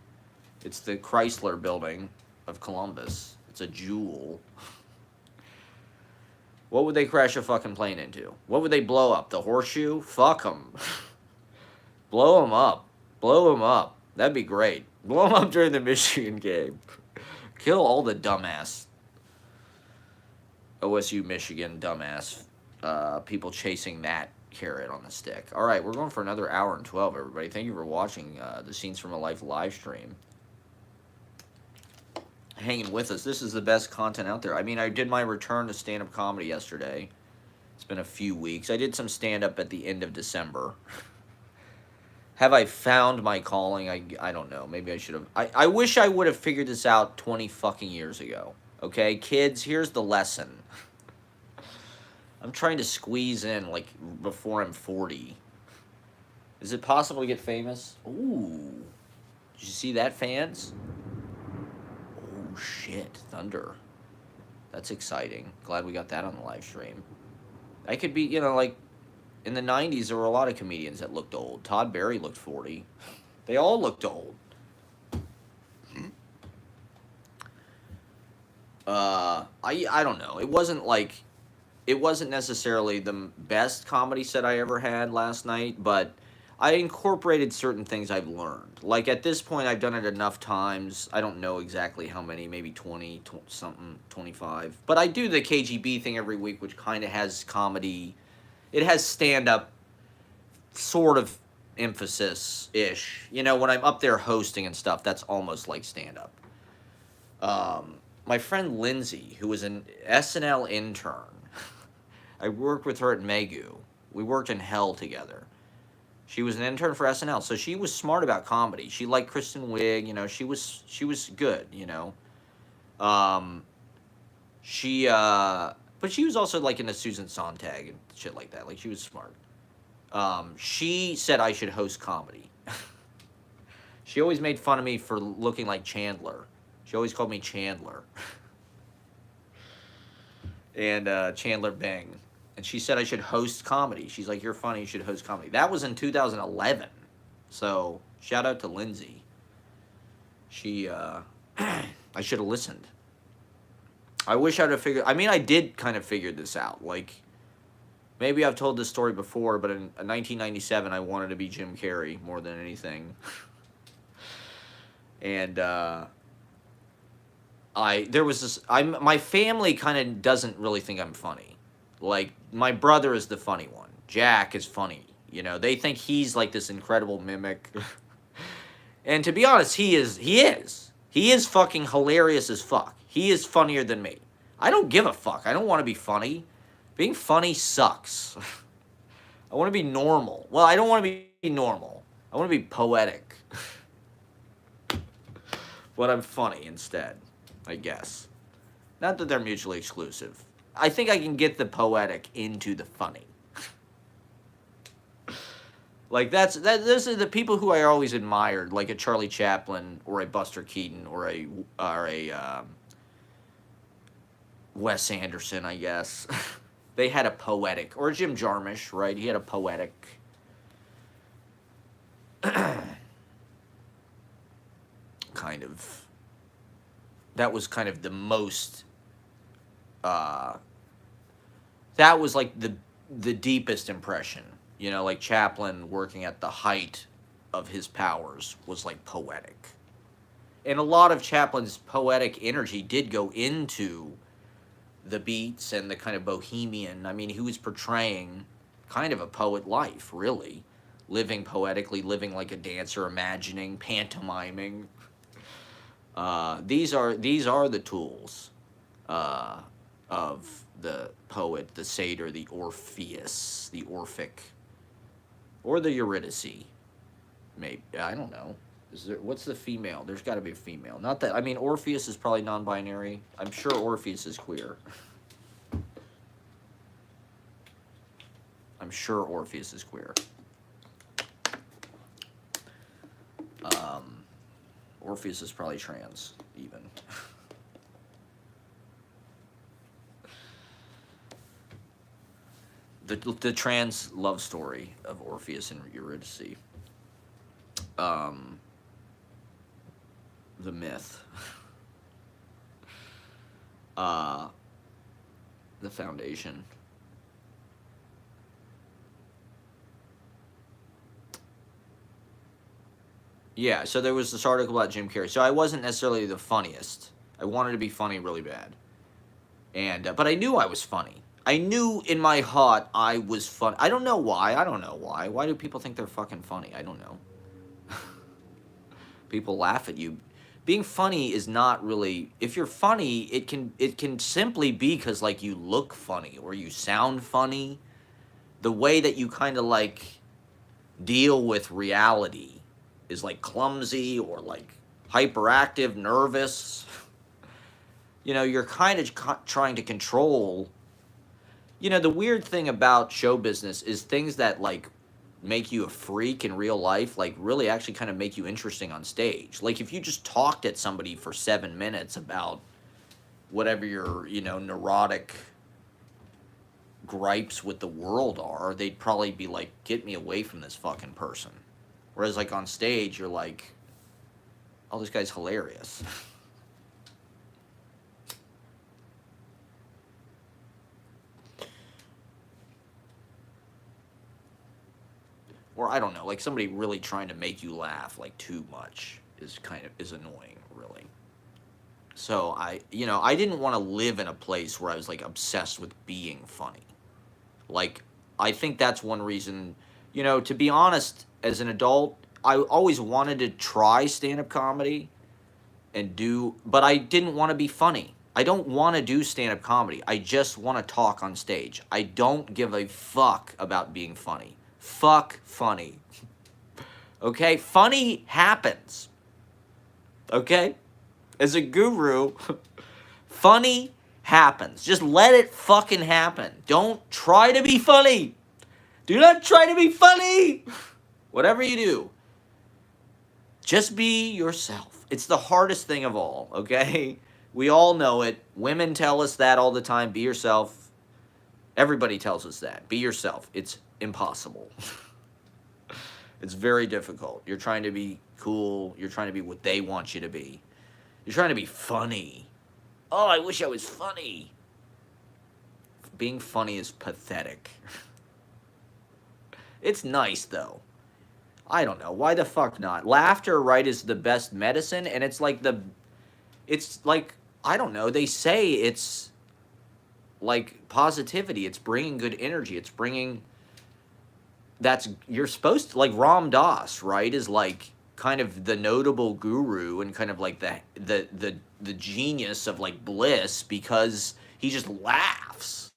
Speaker 1: It's the Chrysler building of Columbus. It's a jewel. What would they crash a fucking plane into? What would they blow up? The Horseshoe? Fuck them. Blow them up. Blow them up. That'd be great. Blow them up during the Michigan game. Kill all the dumbass OSU Michigan dumbass people chasing that carrot on the stick. All right, we're going for another hour and 12, everybody. Thank you for watching the Scenes from a Life live stream. Hanging with us. This is the best content out there. I mean, I did my return to stand-up comedy yesterday. It's been a few weeks. I did some stand-up at the end of December. Have I found my calling? I don't know. Maybe I should have. I wish I would have figured this out 20 fucking years ago. Okay, kids, here's the lesson. I'm trying to squeeze in, like, before I'm 40. Is it possible to get famous? Ooh. Did you see that, fans? Oh, shit. Thunder. That's exciting. Glad we got that on the live stream. I could be, like, in the 90s, there were a lot of comedians that looked old. Todd Barry looked 40. They all looked old. I don't know. It wasn't necessarily the best comedy set I ever had last night, but I incorporated certain things I've learned. Like, at this point, I've done it enough times. I don't know exactly how many, maybe 20 something, 25. But I do the KGB thing every week, which kind of has comedy. It has stand-up sort of emphasis-ish. When I'm up there hosting and stuff, that's almost like stand-up. My friend Lindsay, who was an SNL intern, I worked with her at Megu. We worked in Hell together. She was an intern for SNL, so she was smart about comedy. She liked Kristen Wiig, she was good, But she was also, like, into Susan Sontag and shit like that. Like, she was smart. She said I should host comedy. She always made fun of me for looking like Chandler. She always called me Chandler. and Chandler Bing. And she said I should host comedy. She's like, "You're funny. You should host comedy." That was in 2011. So shout out to Lindsay. She, I should have listened. I wish I'd have figured. I mean, I did kind of figure this out. Like, maybe I've told this story before, but in 1997, I wanted to be Jim Carrey more than anything. And there was this. My family kind of doesn't really think I'm funny. Like, my brother is the funny one. Jack is funny. You know, they think he's like this incredible mimic. And to be honest, he is. He is. He is fucking hilarious as fuck. He is funnier than me. I don't give a fuck. I don't want to be funny. Being funny sucks. I want to be normal. Well, I don't want to be normal. I want to be poetic. But I'm funny instead, I guess. Not that they're mutually exclusive. I think I can get the poetic into the funny. Like, those are the people who I always admired, like a Charlie Chaplin or a Buster Keaton or a Wes Anderson, I guess. They had a poetic, or Jim Jarmusch, right? He had a poetic kind of. That was kind of the most. That was like the deepest impression. You know, like Chaplin working at the height of his powers was like poetic. And a lot of Chaplin's poetic energy did go into the beats and the kind of bohemian. I mean, he was portraying kind of a poet life, really. Living poetically, living like a dancer, imagining, pantomiming. These are the tools of the poet, the satyr, the Orpheus, the Orphic, or the Eurydice. Maybe, I don't know. What's the female? There's got to be a female. Not that, I mean, Orpheus is probably non-binary. I'm sure Orpheus is queer. I'm sure Orpheus is queer. Orpheus is probably trans, even. The trans love story of Orpheus and Eurydice. The myth. The foundation. Yeah, so there was this article about Jim Carrey. So I wasn't necessarily the funniest. I wanted to be funny really bad. And but I knew I was funny. I knew in my heart I was funny. I don't know why. I don't know why. Why do people think they're fucking funny? I don't know. People laugh at you. Being funny is not really. If you're funny, it can simply be because like you look funny or you sound funny. The way that you kind of like deal with reality is like clumsy or like hyperactive, nervous. You know, you're kind of trying to control. You know, the weird thing about show business is things that like make you a freak in real life, like really actually kind of make you interesting on stage. Like if you just talked at somebody for 7 minutes about whatever your, you know, neurotic gripes with the world are, they'd probably be like, get me away from this fucking person. Whereas like on stage, you're like, oh, this guy's hilarious. Or I don't know, like somebody really trying to make you laugh like too much is annoying, really. So I didn't want to live in a place where I was like obsessed with being funny. Like I think that's one reason, you know, to be honest, as an adult, I always wanted to try stand-up comedy but I didn't want to be funny. I don't want to do stand-up comedy. I just want to talk on stage. I don't give a fuck about being funny. Fuck funny. Okay? Funny happens. Okay? As a guru, funny happens. Just let it fucking happen. Don't try to be funny. Do not try to be funny. Whatever you do, just be yourself. It's the hardest thing of all, okay? We all know it. Women tell us that all the time. Be yourself. Everybody tells us that. Be yourself. It's impossible. It's very difficult. You're trying to be cool. You're trying to be what they want you to be. You're trying to be funny. Oh, I wish I was funny. Being funny is pathetic. It's nice, though. I don't know. Why the fuck not? Laughter, right, is the best medicine, and it's like I don't know. They say it's like positivity. It's bringing good energy. It's bringing, you're supposed to, like Ram Dass, right, is like kind of the notable guru and kind of like the genius of like bliss because he just laughs.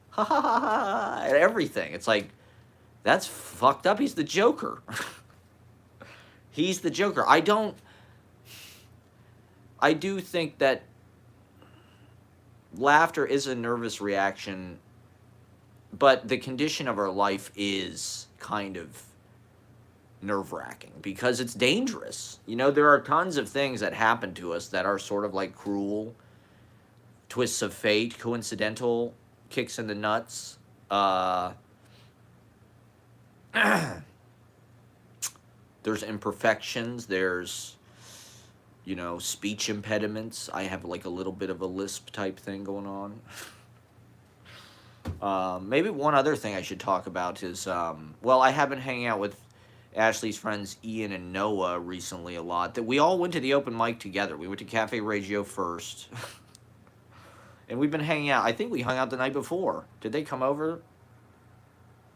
Speaker 1: Ha ha ha ha at everything. It's like, that's fucked up. He's the Joker. He's the Joker. I do think that laughter is a nervous reaction, but the condition of our life is kind of nerve-wracking because it's dangerous. You know, there are tons of things that happen to us that are sort of like cruel, twists of fate, coincidental, kicks in the nuts. There's imperfections. There's, you know, speech impediments. I have like a little bit of a lisp type thing going on. Maybe one other thing I should talk about is, well, I have been hanging out with Ashley's friends Ian and Noah recently a lot. That we all went to the open mic together. We went to Cafe Reggio first. And we've been hanging out. I think we hung out the night before. Did they come over?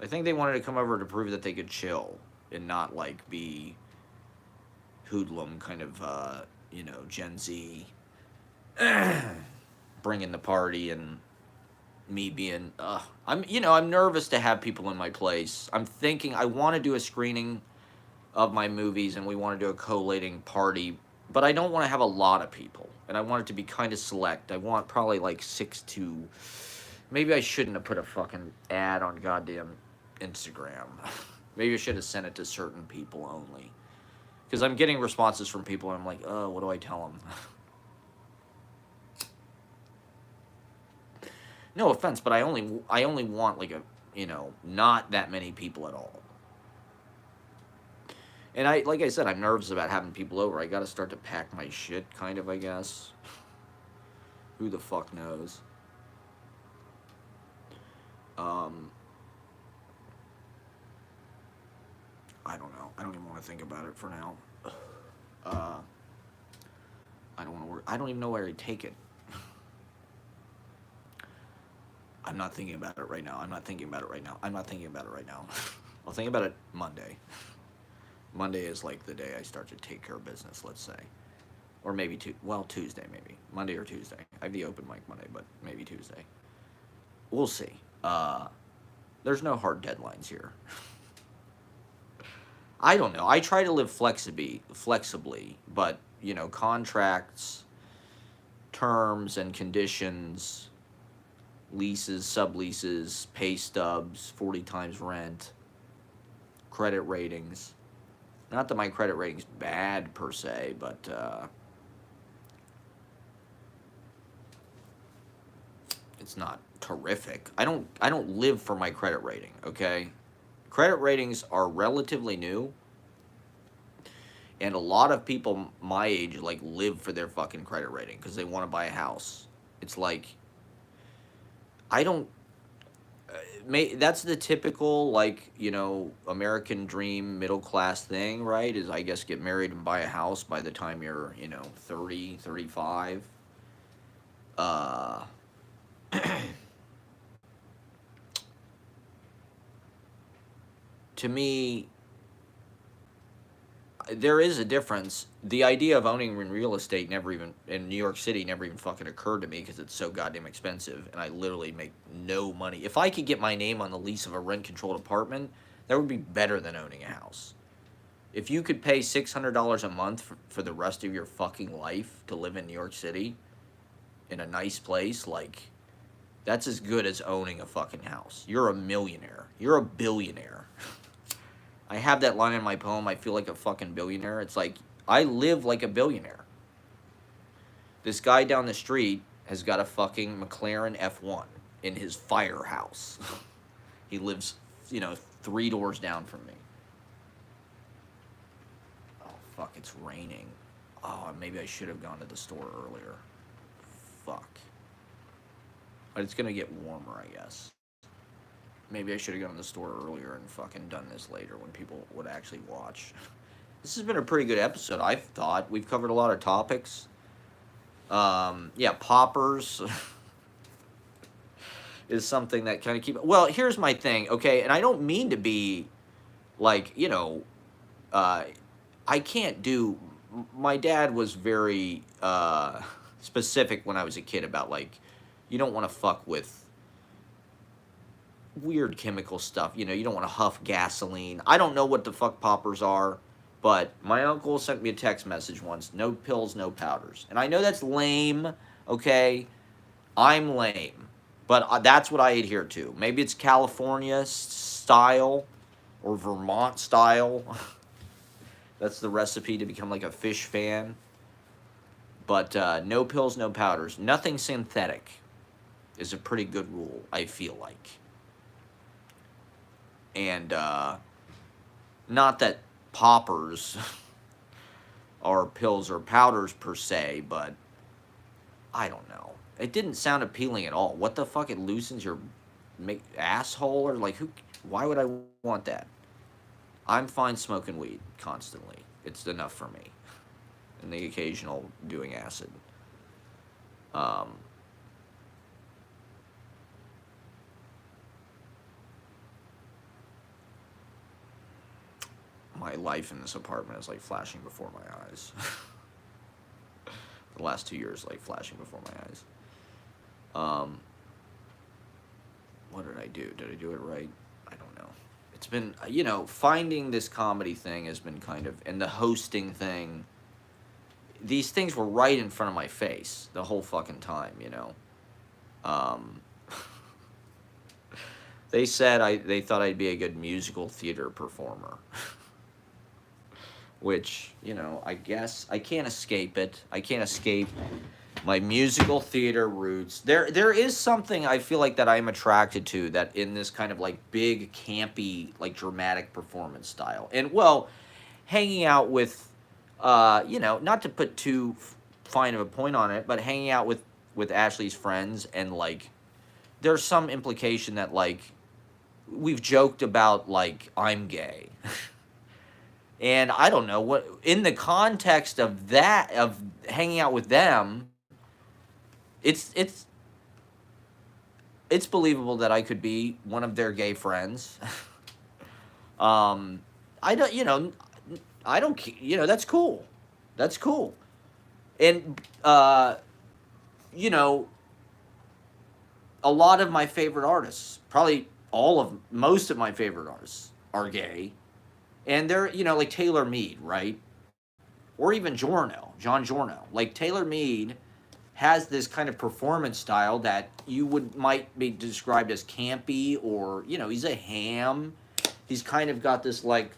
Speaker 1: I think they wanted to come over to prove that they could chill and not, like, be hoodlum kind of, you know, Gen Z bringing the party and me being, I'm nervous to have people in my place. I'm thinking I want to do a screening of my movies and we want to do a collating party, but I don't want to have a lot of people. And I want it to be kind of select. I want probably like 6 to... Maybe I shouldn't have put a fucking ad on goddamn Instagram. Maybe I should have sent it to certain people only. Because I'm getting responses from people and I'm like, oh, what do I tell them? No offense, but I only want like a, you know, not that many people at all. And like I said, I'm nervous about having people over. I got to start to pack my shit, kind of, I guess. Who the fuck knows? I don't know. I don't even want to think about it for now. I don't want to work. I don't even know where to take it. I'm not thinking about it right now. I'm not thinking about it right now. I'll think about it Monday. Monday is like the day I start to take care of business, let's say. Or maybe Tuesday maybe. Monday or Tuesday. I have the open mic Monday, but maybe Tuesday. We'll see. There's no hard deadlines here. I don't know. I try to live flexibly, but, you know, contracts, terms and conditions, leases, subleases, pay stubs, 40 times rent, credit ratings. Not that my credit rating's bad per se, but it's not terrific. I don't live for my credit rating, okay? Credit ratings are relatively new, and a lot of people my age like live for their fucking credit rating because they want to buy a house. It's like, I don't. That's the typical, like, you know, American dream middle class thing, right? Is, I guess, get married and buy a house by the time you're, you know, 30, 35. To me, there is a difference. The idea of owning real estate in New York City never even fucking occurred to me because it's so goddamn expensive and I literally make no money. If I could get my name on the lease of a rent-controlled apartment, that would be better than owning a house. If you could pay $600 a month for the rest of your fucking life to live in New York City in a nice place, like, that's as good as owning a fucking house. You're a millionaire. You're a billionaire. I have that line in my poem, I feel like a fucking billionaire. It's like, I live like a billionaire. This guy down the street has got a fucking McLaren F1 in his firehouse. He lives, 3 doors down from me. Oh, fuck, it's raining. Oh, maybe I should have gone to the store earlier. Fuck. But it's gonna get warmer, I guess. Maybe I should have gone to the store earlier and fucking done this later when people would actually watch. This has been a pretty good episode, I thought. We've covered a lot of topics. Yeah, poppers is something that kind of keep. Well, here's my thing, okay, and I don't mean to be like, I can't do. My dad was very specific when I was a kid about like, you don't want to fuck with weird chemical stuff. You don't want to huff gasoline. I don't know what the fuck poppers are. But my uncle sent me a text message once. No pills, no powders. And I know that's lame, okay? I'm lame. But that's what I adhere to. Maybe it's California style or Vermont style. That's the recipe to become like a fish fan. But no pills, no powders. Nothing synthetic is a pretty good rule, I feel like. And not that poppers are pills or powders per se, but I don't know. It didn't sound appealing at all. What the fuck? It loosens your asshole? Or like, why would I want that? I'm fine smoking weed constantly. It's enough for me. And the occasional doing acid. My life in this apartment is like flashing before my eyes. The last 2 years, like flashing before my eyes. What did I do? Did I do it right? I don't know. It's been, finding this comedy thing has been kind of, and the hosting thing, these things were right in front of my face the whole fucking time, They said they thought I'd be a good musical theater performer. Which, I guess I can't escape it. I can't escape my musical theater roots. There is something I feel like that I'm attracted to, that in this kind of like big, campy, like dramatic performance style. And well, hanging out with, not to put too fine of a point on it, but hanging out with Ashley's friends, and like, there's some implication that like, we've joked about like, I'm gay. And I don't know what, in the context of that, of hanging out with them, it's believable that I could be one of their gay friends. I don't, that's cool. That's cool. And, a lot of my favorite artists, probably most of my favorite artists are gay. And they're, like Taylor Mead, right? Or even John Giorno. Like, Taylor Mead has this kind of performance style that might be described as campy, or, he's a ham. He's kind of got this, like,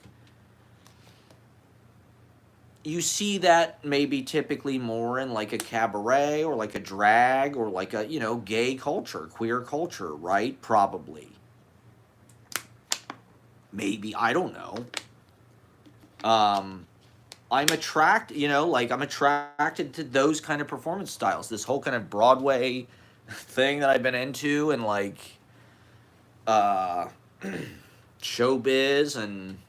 Speaker 1: you see that maybe typically more in, like, a cabaret, or, like, a drag, or, like, a, gay culture, queer culture, right? Probably. Maybe, I don't know. I'm attracted to those kind of performance styles. This whole kind of Broadway thing that I've been into, and like, showbiz, and,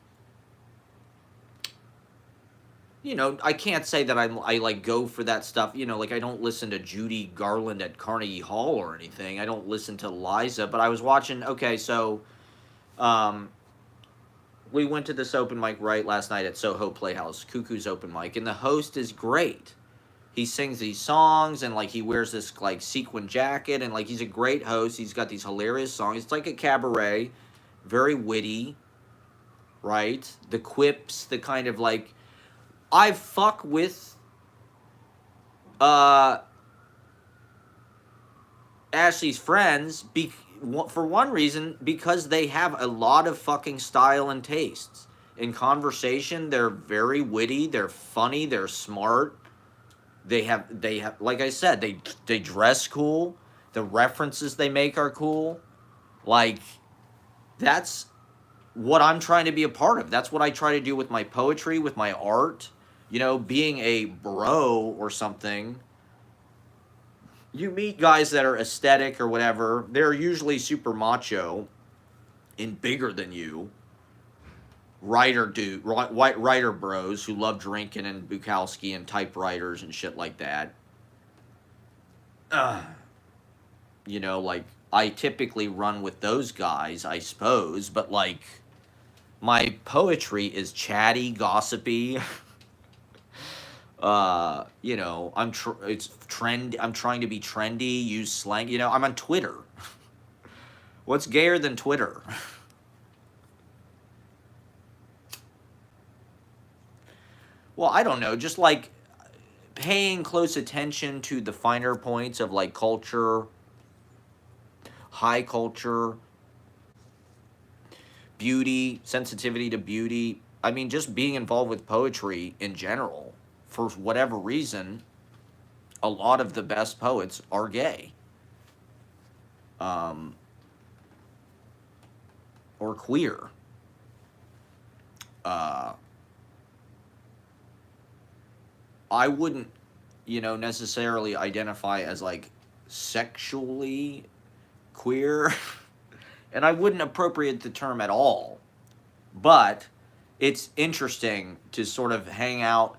Speaker 1: I can't say that I like go for that stuff. Like, I don't listen to Judy Garland at Carnegie Hall or anything. I don't listen to Liza, but I was watching, okay, so, we went to this open mic right last night at Soho Playhouse, Cuckoo's open mic, and the host is great. He sings these songs, and like he wears this like sequin jacket, and like he's a great host. He's got these hilarious songs. It's like a cabaret, very witty, right? The quips, the kind of like, I fuck with Ashley's friends for one reason, because they have a lot of fucking style and tastes. In conversation, they're very witty, they're funny, they're smart, They have like I said, they dress cool. The references they make are cool. Like that's what I'm trying to be a part of. That's what I try to do with my poetry, with my art. You know, being a bro or something, you meet guys that are aesthetic or whatever. They're usually super macho and bigger than you. White writer bros who love drinking and Bukowski and typewriters and shit like that. Uh, you know, like I typically run with those guys, I suppose, but like my poetry is chatty, gossipy. You know, it's trend. I'm trying to be trendy, use slang. You know, I'm on Twitter. What's gayer than Twitter? Well, I don't know. Just like paying close attention to the finer points of like culture, high culture, beauty, sensitivity to beauty. I mean, just being involved with poetry in general, for whatever reason, a lot of the best poets are gay, um, or queer. Uh, I wouldn't, you know, necessarily identify as like sexually queer, and I wouldn't appropriate the term at all. But it's interesting to sort of hang out.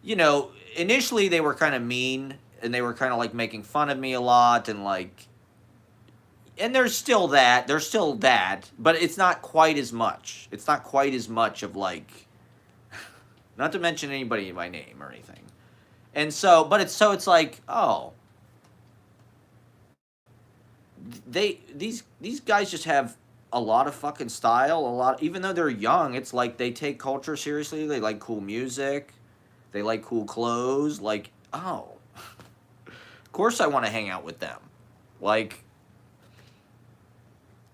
Speaker 1: You know, initially they were kind of mean and they were kind of like making fun of me a lot and like, and there's still that, but it's not quite as much. It's not quite as much of like, not to mention anybody by name or anything. And so, but it's like, oh, these guys just have a lot of fucking style, a lot, even though they're young, it's like they take culture seriously, they like cool music, they like cool clothes, like, oh, of course I want to hang out with them. Like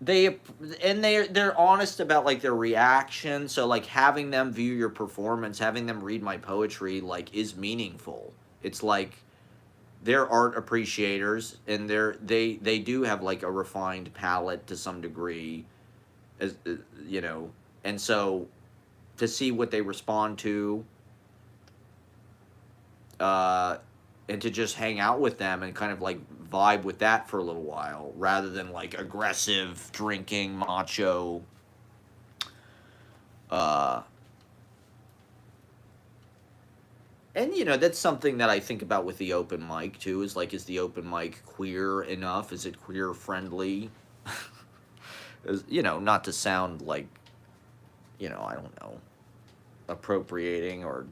Speaker 1: they they're honest about like their reaction, so like having them view your performance, having them read my poetry like is meaningful. It's like they're art appreciators and they do have like a refined palate to some degree, as you know, and so to see what they respond to, uh and to just hang out with them and kind of like vibe with that for a little while rather than like aggressive drinking macho, uh and you know that's something that I think about with the open mic too, is like, is the open mic queer enough, is it queer friendly? You know, not to sound like, you know, I don't know, appropriating or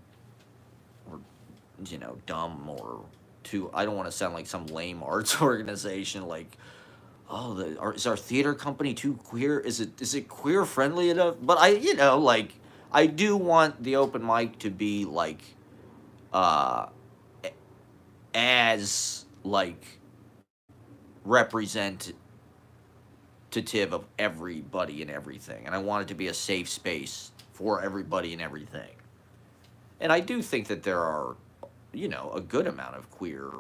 Speaker 1: you know, dumb or too, I don't want to sound like some lame arts organization like, oh, is our theater company too queer, is it queer friendly enough? But I, you know, like I do want the open mic to be like, uh as like representative of everybody and everything, and I want it to be a safe space for everybody and everything. And I do think that there are, you know, a good amount of queer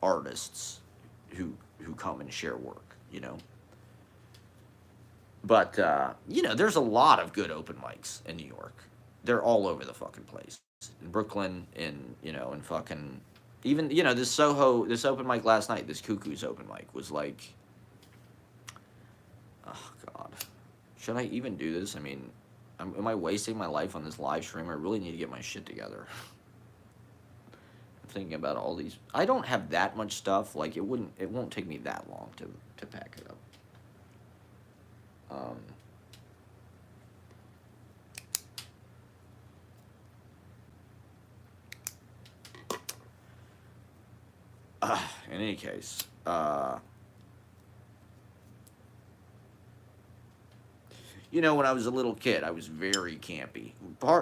Speaker 1: artists who come and share work, you know. But you know, there's a lot of good open mics in New York. They're all over the fucking place. In Brooklyn, in, you know, in fucking, even, you know, this open mic last night, this Cuckoo's open mic was like, oh god, should I even do this? I mean, am I wasting my life on this live stream? I really need to get my shit together. I'm thinking about all these. I don't have that much stuff. Like it won't take me that long to pack it up. Um, in any case, you know, when I was a little kid, I was very campy.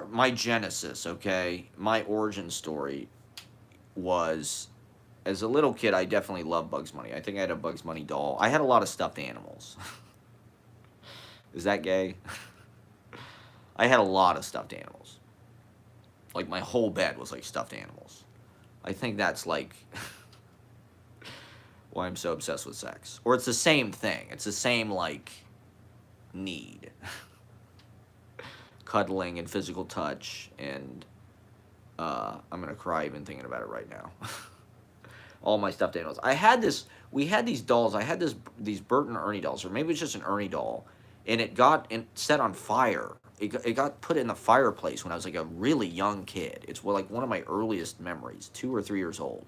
Speaker 1: My genesis, okay, my origin story was, as a little kid, I definitely loved Bugs Bunny. I think I had a Bugs Bunny doll. I had a lot of stuffed animals. Is that gay? I had a lot of stuffed animals. Like my whole bed was like stuffed animals. I think that's like why I'm so obsessed with sex. Or it's the same thing. It's the same like need. Cuddling and physical touch and I'm gonna cry even thinking about it right now. All my stuffed animals. We had these dolls. I had these Bert and Ernie dolls, or maybe it's just an Ernie doll, and it got set on fire. It got put in the fireplace when I was like a really young kid. It's like one of my earliest memories, 2 or 3 years old.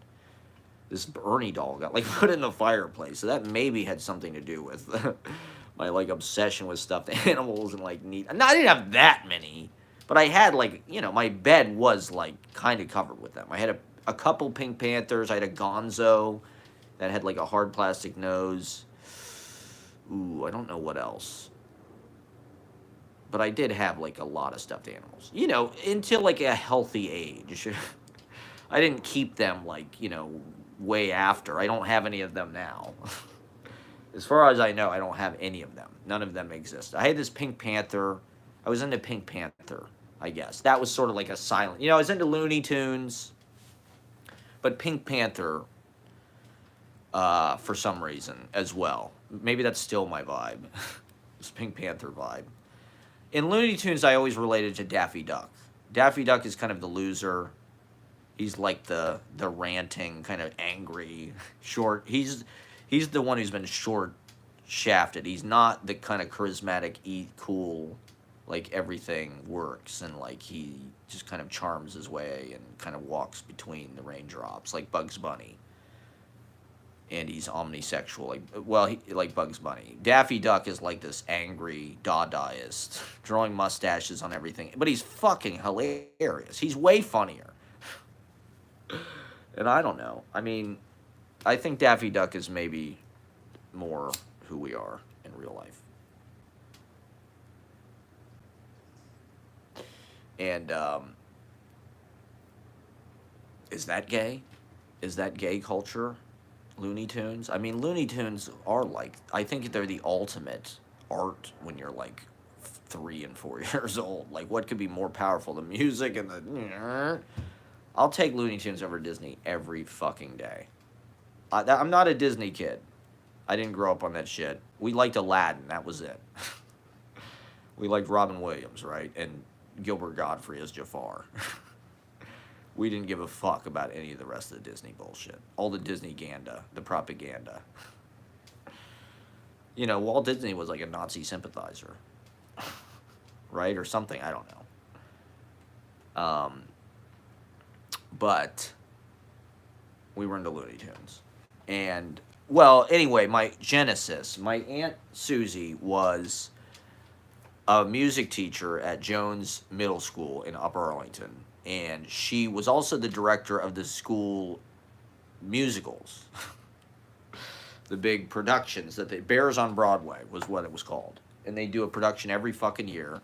Speaker 1: This Ernie doll got like put in the fireplace, so that maybe had something to do with my like obsession with stuffed animals and like neat. No, I didn't have that many, but I had like my bed was like kind of covered with them. I had a couple Pink Panthers. I had a Gonzo that had like a hard plastic nose. Ooh, I don't know what else. But I did have like a lot of stuffed animals. Until like a healthy age. I didn't keep them like, way after. I don't have any of them now. As far as I know, I don't have any of them. None of them exist. I had this Pink Panther. I was into Pink Panther, I guess. That was sort of like a silent. I was into Looney Tunes. But Pink Panther, for some reason, as well. Maybe that's still my vibe. This Pink Panther vibe. In Looney Tunes, I always related to Daffy Duck. Daffy Duck is kind of the loser. He's like the ranting, kind of angry, short. He's the one who's been short shafted. He's not the kind of charismatic, cool, like everything works and like he just kind of charms his way and kind of walks between the raindrops like Bugs Bunny. And he's omnisexual, like Bugs Bunny. Daffy Duck is like this angry Dadaist, drawing mustaches on everything. But he's fucking hilarious. He's way funnier. And I don't know. I mean, I think Daffy Duck is maybe more who we are in real life. And is that gay? Is that gay culture? Looney Tunes? I mean, Looney Tunes are like, I think they're the ultimate art when you're like 3 and 4 years old. Like, what could be more powerful? The music and the... I'll take Looney Tunes over Disney every fucking day. I'm not a Disney kid. I didn't grow up on that shit. We liked Aladdin. That was it. We liked Robin Williams, right? And Gilbert Gottfried as Jafar. We didn't give a fuck about any of the rest of the Disney bullshit. All the Disney-ganda, the propaganda. Walt Disney was like a Nazi sympathizer. Right? Or something. I don't know. But we were into Looney Tunes. And, well, anyway, my genesis, my Aunt Susie was a music teacher at Jones Middle School in Upper Arlington. And she was also the director of the school musicals. The big productions Bears on Broadway was what it was called. And they do a production every fucking year.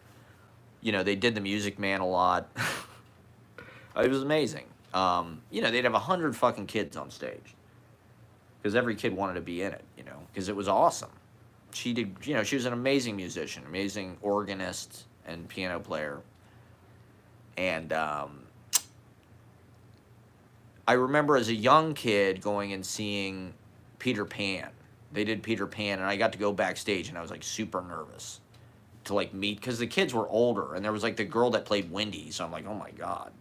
Speaker 1: They did The Music Man a lot. It was amazing. They'd have 100 fucking kids on stage. Because every kid wanted to be in it, because it was awesome. She did, she was an amazing musician, amazing organist and piano player. And I remember as a young kid going and seeing Peter Pan. They did Peter Pan, and I got to go backstage, and I was like super nervous to like meet, because the kids were older, and there was like the girl that played Wendy, so I'm like, oh my god,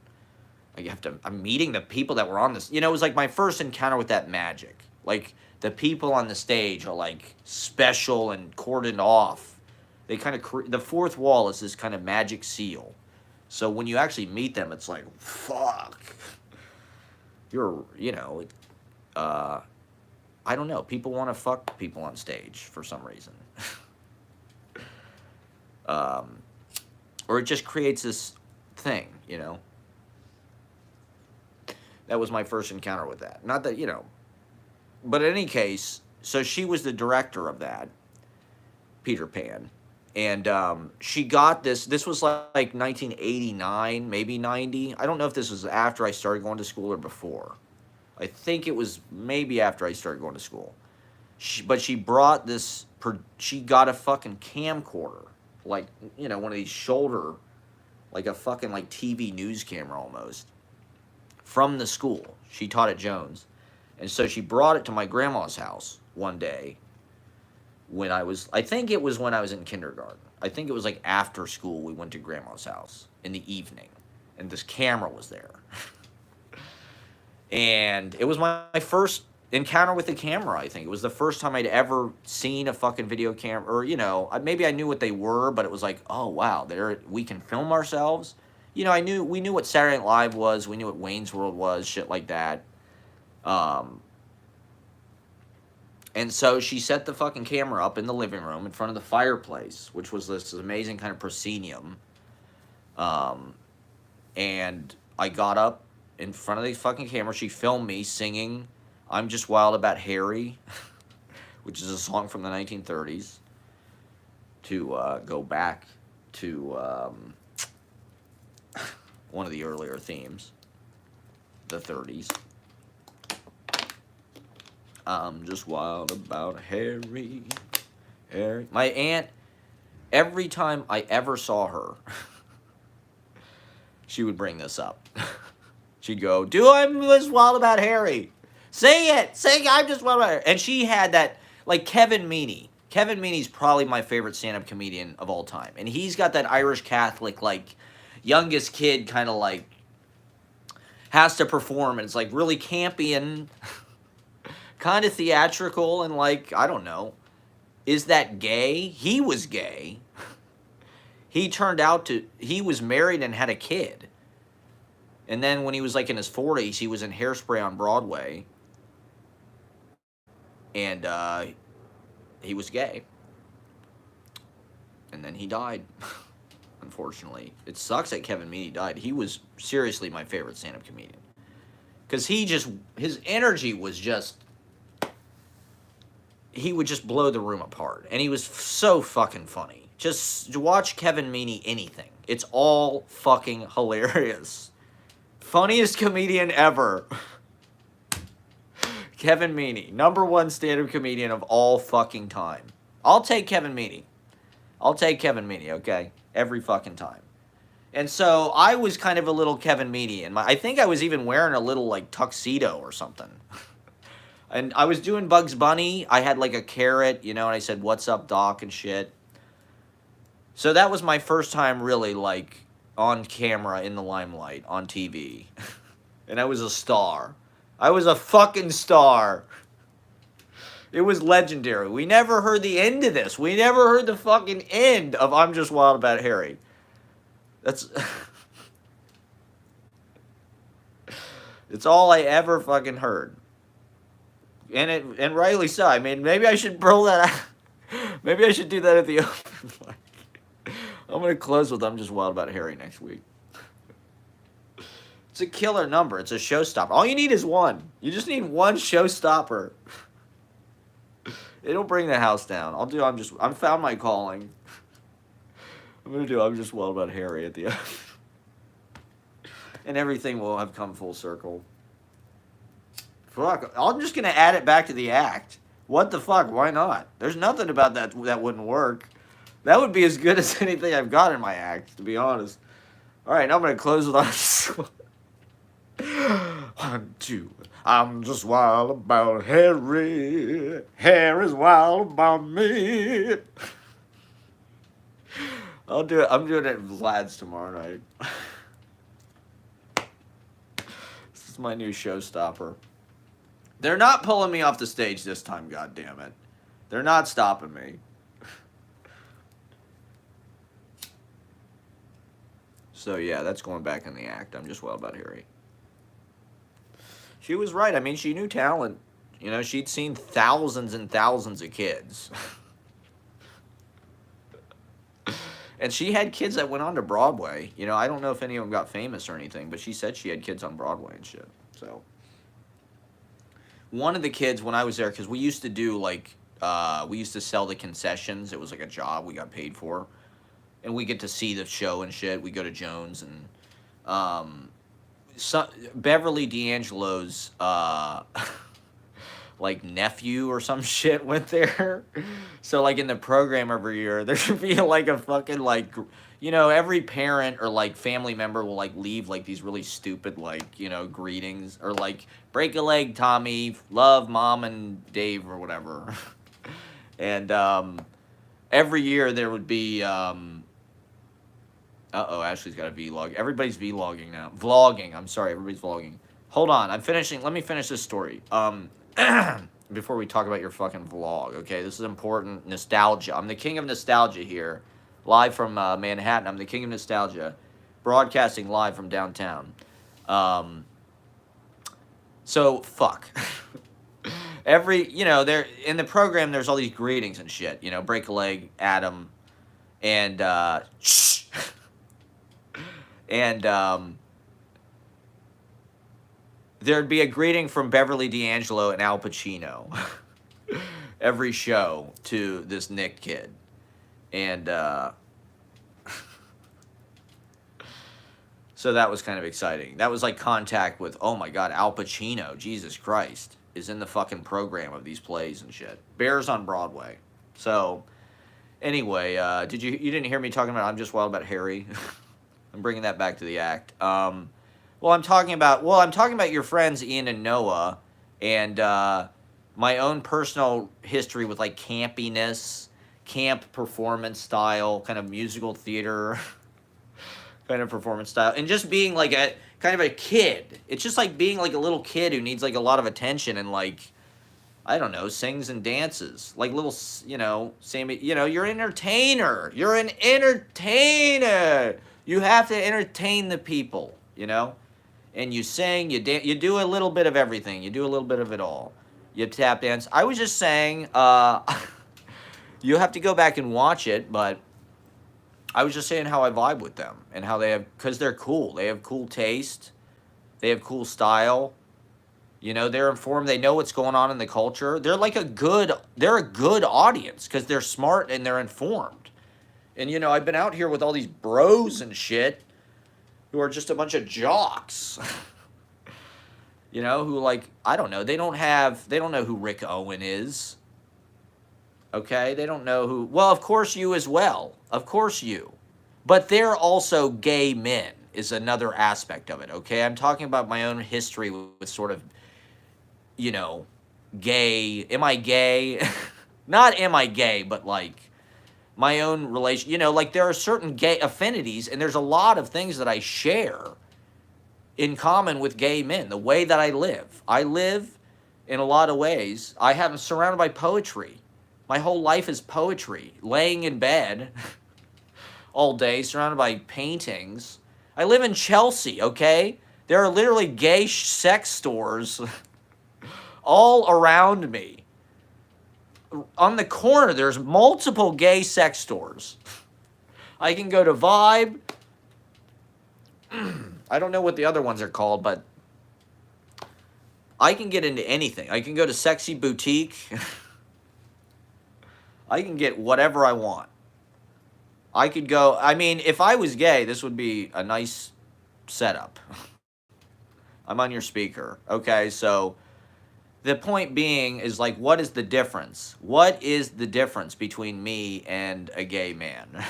Speaker 1: I'm meeting the people that were on this. It was like my first encounter with that magic. Like the people on the stage are like special and cordoned off. They kind of the fourth wall is this kind of magic seal. So when you actually meet them, it's like, fuck. You're, I don't know. People want to fuck people on stage for some reason. Or it just creates this thing, That was my first encounter with that. Not that, But in any case, so she was the director of that, Peter Pan. And she got this was like 1989, maybe 90. I don't know if this was after I started going to school or before. I think it was maybe after I started going to school. But she brought this, she got a fucking camcorder. Like, one of these shoulder, like a fucking like TV news camera almost. from the school. She taught at Jones. And so she brought it to my grandma's house one day when I think it was when I was in kindergarten. I think it was like after school we went to grandma's house in the evening. And this camera was there. And it was my first encounter with the camera, I think. It was the first time I'd ever seen a fucking video camera. Or, you know, maybe I knew what they were, but it was like, oh, wow, we can film ourselves. You know, we knew what Saturday Night Live was. We knew what Wayne's World was, shit like that. And so she set the fucking camera up in the living room in front of the fireplace, which was this amazing kind of proscenium. And I got up in front of the fucking camera. She filmed me singing I'm Just Wild About Harry, which is a song from the 1930s, to go back to one of the earlier themes, the 30s. I'm just wild about Harry. My aunt, every time I ever saw her, she would bring this up. She'd go, I'm just wild about Harry. Sing it. I'm just wild about Harry. And she had that, like Kevin Meaney. Kevin Meaney's probably my favorite stand-up comedian of all time. And he's got that Irish Catholic, like, youngest kid kind of, like, has to perform. And it's, like, really campy and kind of theatrical and, like, I don't know. Is that gay? He was gay. He was married and had a kid. And then when he was, like, in his 40s, he was in Hairspray on Broadway. And he was gay. And then he died, unfortunately. It sucks that Kevin Meaney died. He was seriously my favorite stand-up comedian. Because his energy was just, he would just blow the room apart. And he was so fucking funny. Just watch Kevin Meaney anything. It's all fucking hilarious. Funniest comedian ever. Kevin Meaney, #1 stand-up comedian of all fucking time. I'll take Kevin Meaney. Okay? Every fucking time. And so I was kind of a little Kevin Meaney. And I think I was even wearing a little, like, tuxedo or something. And I was doing Bugs Bunny. I had, like, a carrot, you know, and I said, "What's up, Doc?" and shit. So that was my first time really, like, on camera in the limelight on TV. And I was a star. I was a fucking star. It was legendary. We never heard the end of this. We never heard the fucking end of I'm Just Wild About Harry. That's it's all I ever fucking heard. And rightly so. I mean, maybe I should roll that out. Maybe I should do that at the open mic. I'm going to close with I'm Just Wild About Harry next week. It's a killer number. It's a showstopper. All you need is one. You just need one showstopper. It'll bring the house down. I'm found my calling. I'm going to do I'm Just Wild About Harry at the end. And everything will have come full circle. Fuck. I'm just going to add it back to the act. What the fuck? Why not? There's nothing about that wouldn't work. That would be as good as anything I've got in my act, to be honest. All right, now I'm going to close with 1, 2. I'm just wild about Harry. Harry's wild about me. I'll do it. I'm doing it at Vlad's tomorrow night. This is my new showstopper. They're not pulling me off the stage this time, goddammit. They're not stopping me. So yeah, that's going back in the act. I'm Just Wild About Harry. She was right. I mean, she knew talent. You know, she'd seen thousands and thousands of kids. And she had kids that went on to Broadway. You know, I don't know if any of them got famous or anything, but she said she had kids on Broadway and shit. So, one of the kids, when I was there, because we used to do, like, we used to sell the concessions. It was like a job we got paid for. And we get to see the show and shit. We go to Jones and, Beverly D'Angelo's, like nephew or some shit went there. So like in the program every year, there should be like a fucking like, every parent or like family member will like leave like these really stupid like greetings or like break a leg, Tommy, love mom and Dave or whatever. And every year there would be Ashley's got a vlog. Everybody's vlogging now. Vlogging. I'm sorry, everybody's vlogging. Hold on, I'm finishing. Let me finish this story. Before we talk about your fucking vlog, okay? This is important. Nostalgia. I'm the king of nostalgia here. Live from Manhattan. I'm the king of nostalgia. Broadcasting live from downtown. So, fuck. There in the program, there's all these greetings and shit. Break a leg, Adam, and, shh. And, there'd be a greeting from Beverly D'Angelo and Al Pacino every show to this Nick kid. And so that was kind of exciting. That was like contact with, oh my God, Al Pacino, Jesus Christ, is in the fucking program of these plays and shit. Bears on Broadway. So anyway, you didn't hear me talking about I'm Just Wild About Harry? I'm bringing that back to the act. I'm talking about your friends Ian and Noah, and my own personal history with like campiness, camp performance style, kind of musical theater kind of performance style, and just being like a kind of a kid. It's just like being like a little kid who needs like a lot of attention and like, I don't know, sings and dances like little, you're an entertainer. You're an entertainer. You have to entertain the people, and you sing, you you do a little bit of everything. You do a little bit of it all. You tap dance. I was just saying, you have to go back and watch it, but I was just saying how I vibe with them and how because they're cool. They have cool taste. They have cool style. They're informed. They know what's going on in the culture. They're a good audience because they're smart and they're informed. And, I've been out here with all these bros and shit who are just a bunch of jocks. Who like, I don't know. They don't know who Rick Owen is. Okay? They don't know who, well, of course you as well. Of course you. But they're also gay men is another aspect of it, okay? I'm talking about my own history with sort of, gay. Am I gay? Not am I gay, but like, my own relation, like there are certain gay affinities, and there's a lot of things that I share in common with gay men. The way that I live in a lot of ways. I'm surrounded by poetry. My whole life is poetry. Laying in bed all day, surrounded by paintings. I live in Chelsea, okay? There are literally gay sex stores all around me. On the corner, there's multiple gay sex stores. I can go to Vibe. I don't know what the other ones are called, but I can get into anything. I can go to Sexy Boutique. I can get whatever I want. If I was gay, this would be a nice setup. I'm on your speaker. Okay, so the point being is like, what is the difference? What is the difference between me and a gay man?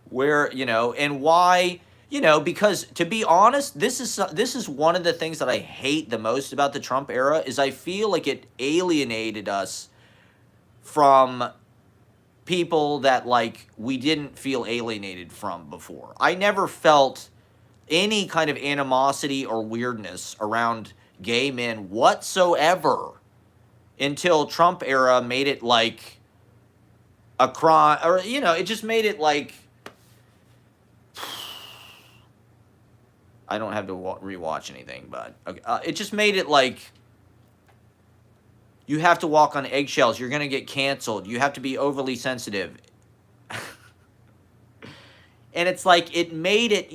Speaker 1: Where, and why, because to be honest, this is one of the things that I hate the most about the Trump era is I feel like it alienated us from people that like we didn't feel alienated from before. I never felt any kind of animosity or weirdness around gay men whatsoever until Trump era made it like a crime, or it just made it like, I don't have to rewatch anything, but okay, it just made it like you have to walk on eggshells, you're gonna get canceled, you have to be overly sensitive. And it's like it made it,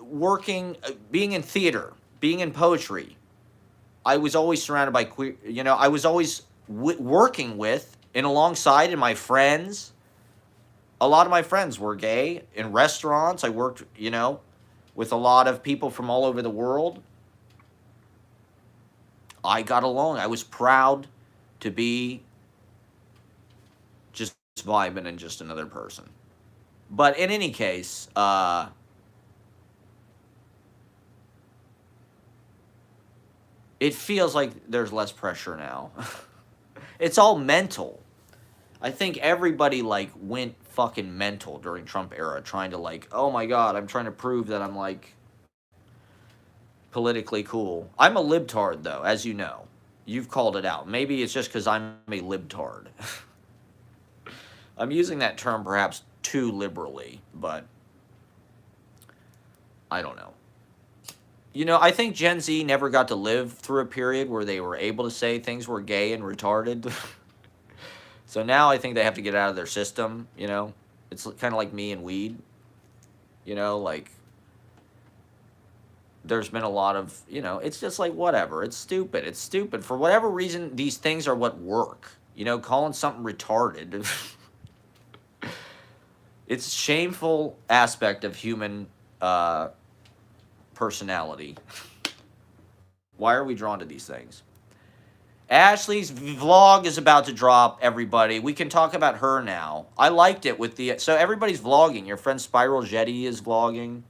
Speaker 1: working, being in theater, being in poetry, I was always surrounded by queer, I was always working with and alongside, and my friends, a lot of my friends were gay in restaurants. I worked, with a lot of people from all over the world. I got along. I was proud to be just vibing and just another person. But in any case, it feels like there's less pressure now. It's all mental. I think everybody like went fucking mental during Trump era trying to like, oh my god, I'm trying to prove that I'm like politically cool. I'm a libtard though, as you know. You've called it out. Maybe it's just cuz I'm a libtard. I'm using that term perhaps too liberally, but I don't know. You know, I think Gen Z never got to live through a period where they were able to say things were gay and retarded. So now I think they have to get out of their system, you know? It's kind of like me and weed. You know, like, there's been a lot of, you know, it's just like, whatever. It's stupid. It's stupid. For whatever reason, these things are what work. You know, calling something retarded. It's a shameful aspect of human personality. Why are we drawn to these things? Ashley's vlog is about to drop, everybody. We can talk about her now. I liked it with the... So everybody's vlogging. Your friend Spiral Jetty is vlogging.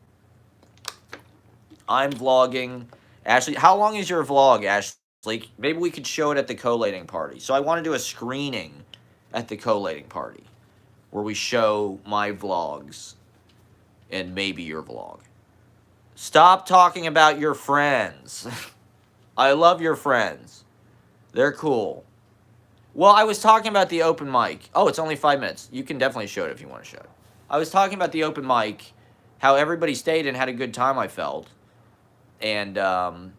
Speaker 1: I'm vlogging. Ashley, how long is your vlog, Ashley? Maybe we could show it at the collating party. So I want to do a screening at the collating party where we show my vlogs and maybe your vlog. Stop talking about your friends. I love your friends. They're cool. Well, I was talking about the open mic. Oh, it's only 5 minutes. You can definitely show it if you want to show it. I was talking about the open mic, how everybody stayed and had a good time, I felt. And I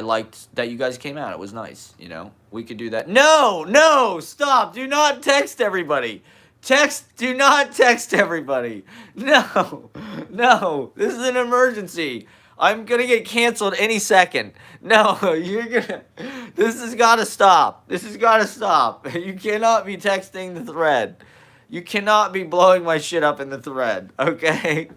Speaker 1: liked that you guys came out. It was nice, you know. We could do that. No, stop. Do not text everybody. Do not text everybody. No. This is an emergency. I'm going to get canceled any second. No, this has got to stop. This has got to stop. You cannot be texting the thread. You cannot be blowing my shit up in the thread, okay?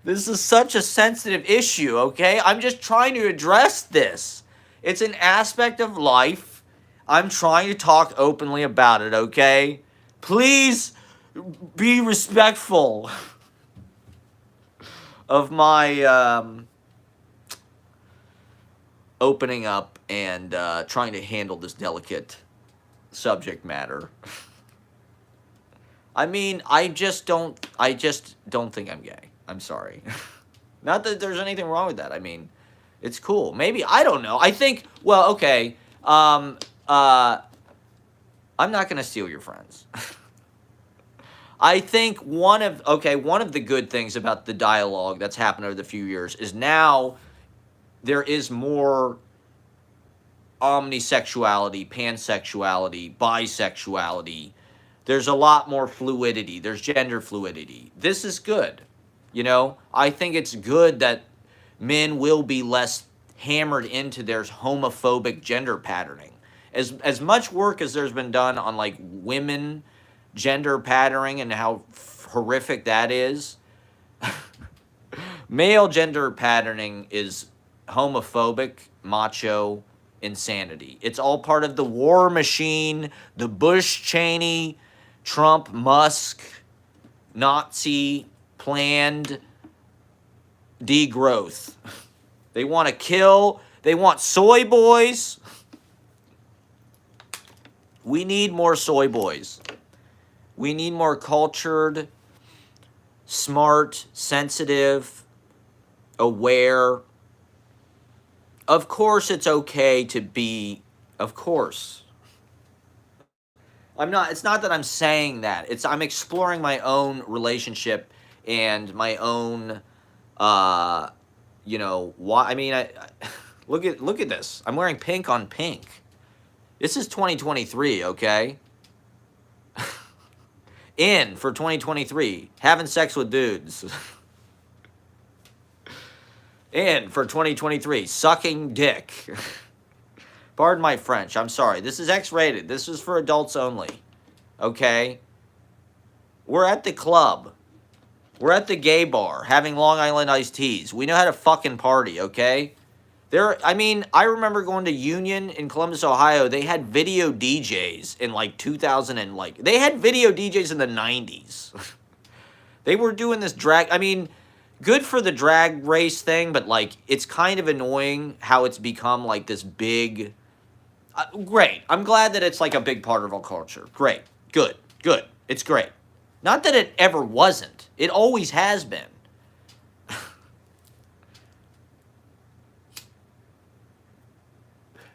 Speaker 1: This is such a sensitive issue, okay? I'm just trying to address this. It's an aspect of life. I'm trying to talk openly about it, okay? Please be respectful of my opening up and trying to handle this delicate subject matter. I mean, I just don't think I'm gay. I'm sorry. Not that there's anything wrong with that. I mean, it's cool. Maybe, I don't know. I think, well, okay. I'm not going to steal your friends. I think one of the good things about the dialogue that's happened over the few years is now there is more omnisexuality, pansexuality, bisexuality. There's a lot more fluidity. There's gender fluidity. This is good. You know, I think it's good that men will be less hammered into their homophobic gender patterning. As much work as there's been done on like women gender patterning and how horrific that is, male gender patterning is homophobic, macho insanity. It's all part of the war machine, the Bush, Cheney, Trump, Musk, Nazi planned degrowth. They want to kill. They want soy boys. We need more soy boys. We need more cultured, smart, sensitive, aware. Of course it's okay to be, of course. It's not that I'm saying that. I'm exploring my own relationship and my own, you know, why. I mean, look at this. I'm wearing pink on pink. This is 2023, okay? In for 2023, having sex with dudes. In for 2023, sucking dick. Pardon my French. I'm sorry. This is X-rated. This is for adults only. Okay? We're at the club. We're at the gay bar having Long Island iced teas. We know how to fucking party, okay? I mean, I remember going to Union in Columbus, Ohio. They had video DJs in like 2000 and like they had video DJs in the 90s. They were doing this drag. I mean, good for the drag race thing, but like it's kind of annoying how it's become like this big. Great. I'm glad that it's like a big part of our culture. Great. Good. Good. It's great. Not that it ever wasn't. It always has been.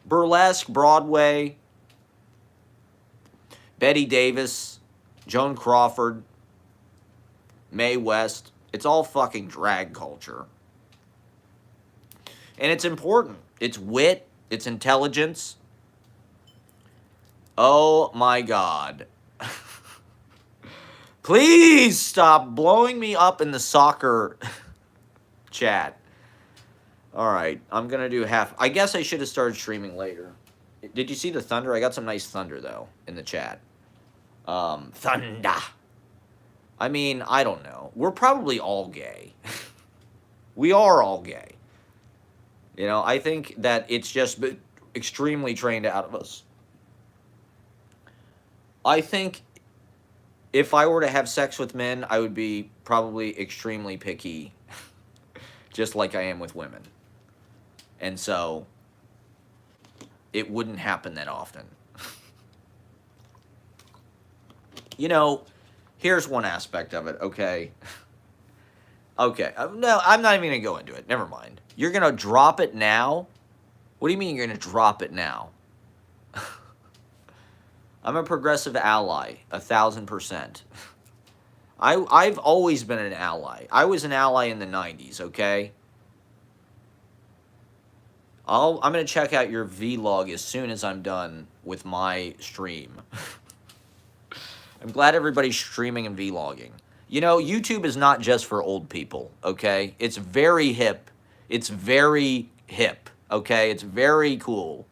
Speaker 1: Burlesque, Broadway, Betty Davis, Joan Crawford, Mae West. It's all fucking drag culture. And it's important. It's wit. It's intelligence. Oh my God. Please stop blowing me up in the soccer chat. All right, I'm going to do half. I guess I should have started streaming later. Did you see the thunder? I got some nice thunder, though, in the chat. Thunder. I mean, I don't know. We're probably all gay. We are all gay. You know, I think that it's just been extremely trained out of us. I think if I were to have sex with men, I would be probably extremely picky, just like I am with women. And so, it wouldn't happen that often. You know, here's one aspect of it, okay? Okay, no, I'm not even going to go into it. Never mind. You're going to drop it now? What do you mean you're going to drop it now? I'm a progressive ally, 1,000%. I've always been an ally. I was an ally in the 90s, okay? I'm going to check out your vlog as soon as I'm done with my stream. I'm glad everybody's streaming and vlogging. You know, YouTube is not just for old people, okay? It's very hip. It's very hip, okay? It's very cool.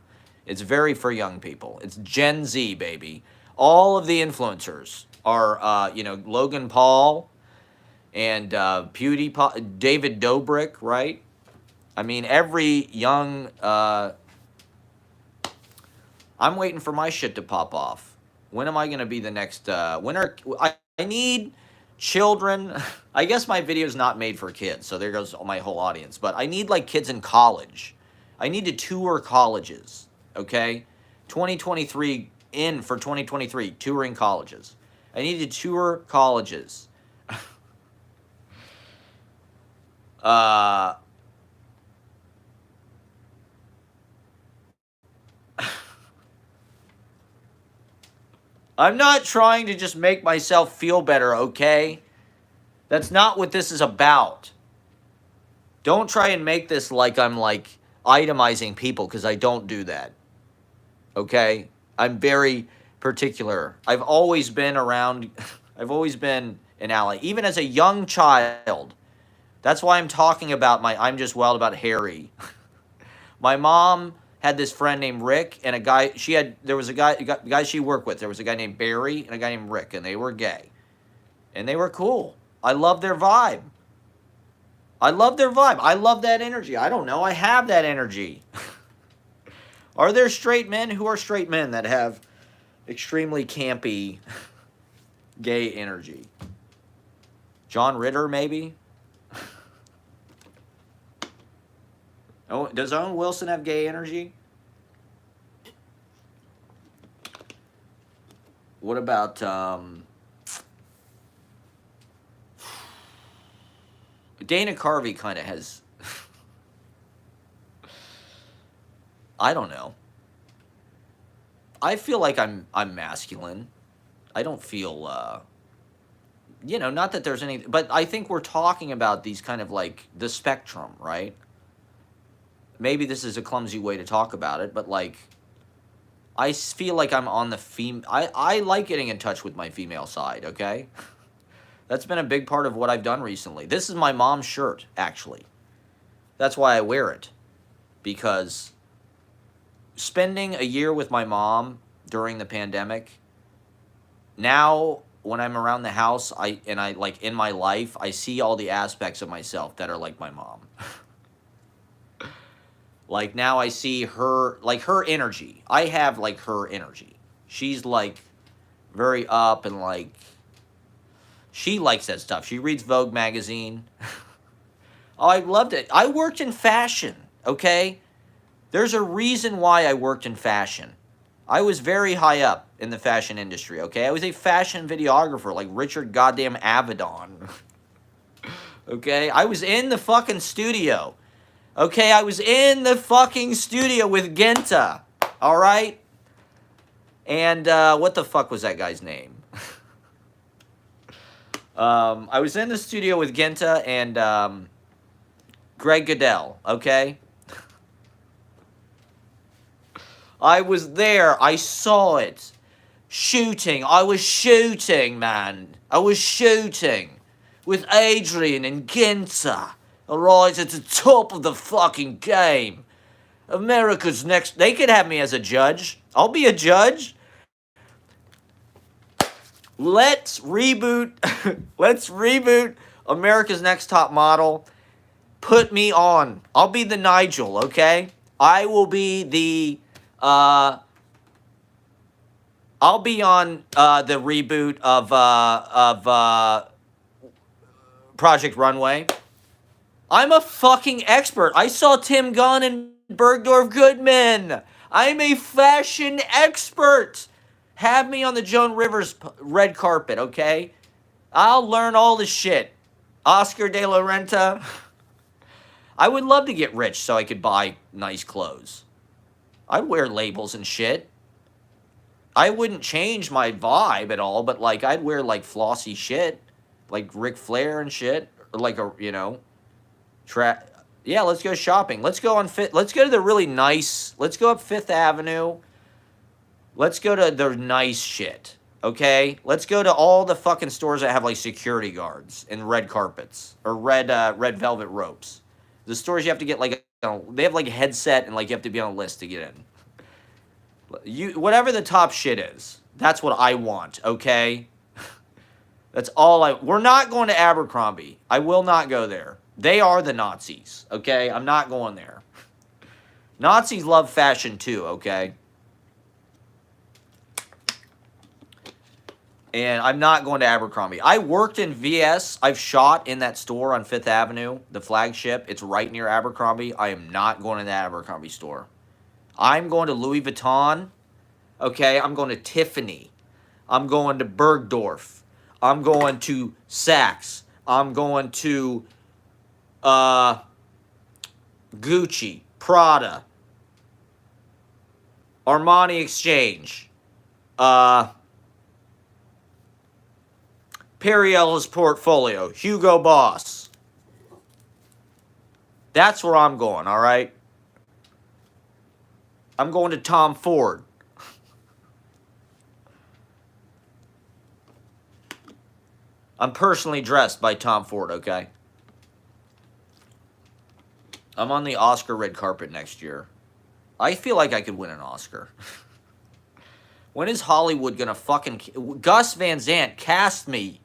Speaker 1: It's very for young people. It's Gen Z, baby. All of the influencers are, you know, Logan Paul and PewDiePie, David Dobrik, right? I mean, every young, I'm waiting for my shit to pop off. When am I going to be the next, I need children. I guess my video's not made for kids, so there goes my whole audience. But I need, like, kids in college. I need to tour colleges, okay? 2023, in for 2023, touring colleges. I need to tour colleges. I'm not trying to just make myself feel better, okay? That's not what this is about. Don't try and make this like I'm, like, itemizing people, because I don't do that. Okay? I'm very particular. I've always been around, I've always been an ally. Even as a young child. That's why I'm talking about I'm just wild about Harry. My mom had this friend named Rick, and there was a guy she worked with. There was a guy named Barry and a guy named Rick, and they were gay. And they were cool. I love their vibe. I love their vibe. I love that energy. I don't know. I have that energy. Are there straight men who are straight men that have extremely campy gay energy? John Ritter, maybe? Oh, does Owen Wilson have gay energy? What about Dana Carvey kind of has I don't know. I feel like I'm masculine. I don't feel you know, not that there's any, but I think we're talking about these kind of like the spectrum, right? Maybe this is a clumsy way to talk about it, but like I feel like I'm on the I like getting in touch with my female side, okay? That's been a big part of what I've done recently. This is my mom's shirt, actually. That's why I wear it. Because spending a year with my mom during the pandemic, now when I'm around the house, I like in my life, I see all the aspects of myself that are like my mom. Like now I see her, like her energy. I have like her energy. She's like very up and like she likes that stuff. She reads Vogue magazine. Oh, I loved it. I worked in fashion, okay? There's a reason why I worked in fashion. I was very high up in the fashion industry, okay? I was a fashion videographer like Richard goddamn Avedon. Okay? I was in the fucking studio. Okay? I was in the fucking studio with Genta. All right? And what the fuck was that guy's name? I was in the studio with Genta and Greg Goodell, okay? I was there. I saw it. Shooting. I was shooting, man. I was shooting with Adrian and Ginter. Alright, at the top of the fucking game. America's Next. They could have me as a judge. I'll be a judge. Let's reboot. Let's reboot America's Next Top Model. Put me on. I'll be the Nigel, okay? I will be the I'll be on the reboot of Project Runway. I'm a fucking expert. I saw Tim Gunn and Bergdorf Goodman. I'm a fashion expert. Have me on the Joan Rivers red carpet, okay? I'll learn all the shit. Oscar de la Renta. I would love to get rich so I could buy nice clothes. I'd wear labels and shit. I wouldn't change my vibe at all, but like I'd wear like flossy shit, like Ric Flair and shit, or like a yeah. Let's go shopping. Let's go on Let's go to the really nice. Let's go up Fifth Avenue. Let's go to the nice shit. Okay, let's go to all the fucking stores that have like security guards and red carpets or red velvet ropes. The stores you have to get like they have like a headset and like you have to be on a list to get in. Whatever the top shit is, that's what I want, okay? That's all we're not going to Abercrombie. I will not go there. They are the Nazis, okay? I'm not going there. Nazis love fashion too, okay? And I'm not going to Abercrombie. I worked in VS. I've shot in that store on Fifth Avenue, the flagship. It's right near Abercrombie. I am not going to that Abercrombie store. I'm going to Louis Vuitton, okay? I'm going to Tiffany. I'm going to Bergdorf. I'm going to Saks. I'm going to Gucci, Prada, Armani Exchange, Perry Ellis Portfolio, Hugo Boss. That's where I'm going, all right? I'm going to Tom Ford. I'm personally dressed by Tom Ford, okay? I'm on the Oscar red carpet next year. I feel like I could win an Oscar. When is Hollywood gonna fucking... Gus Van Sant, cast me.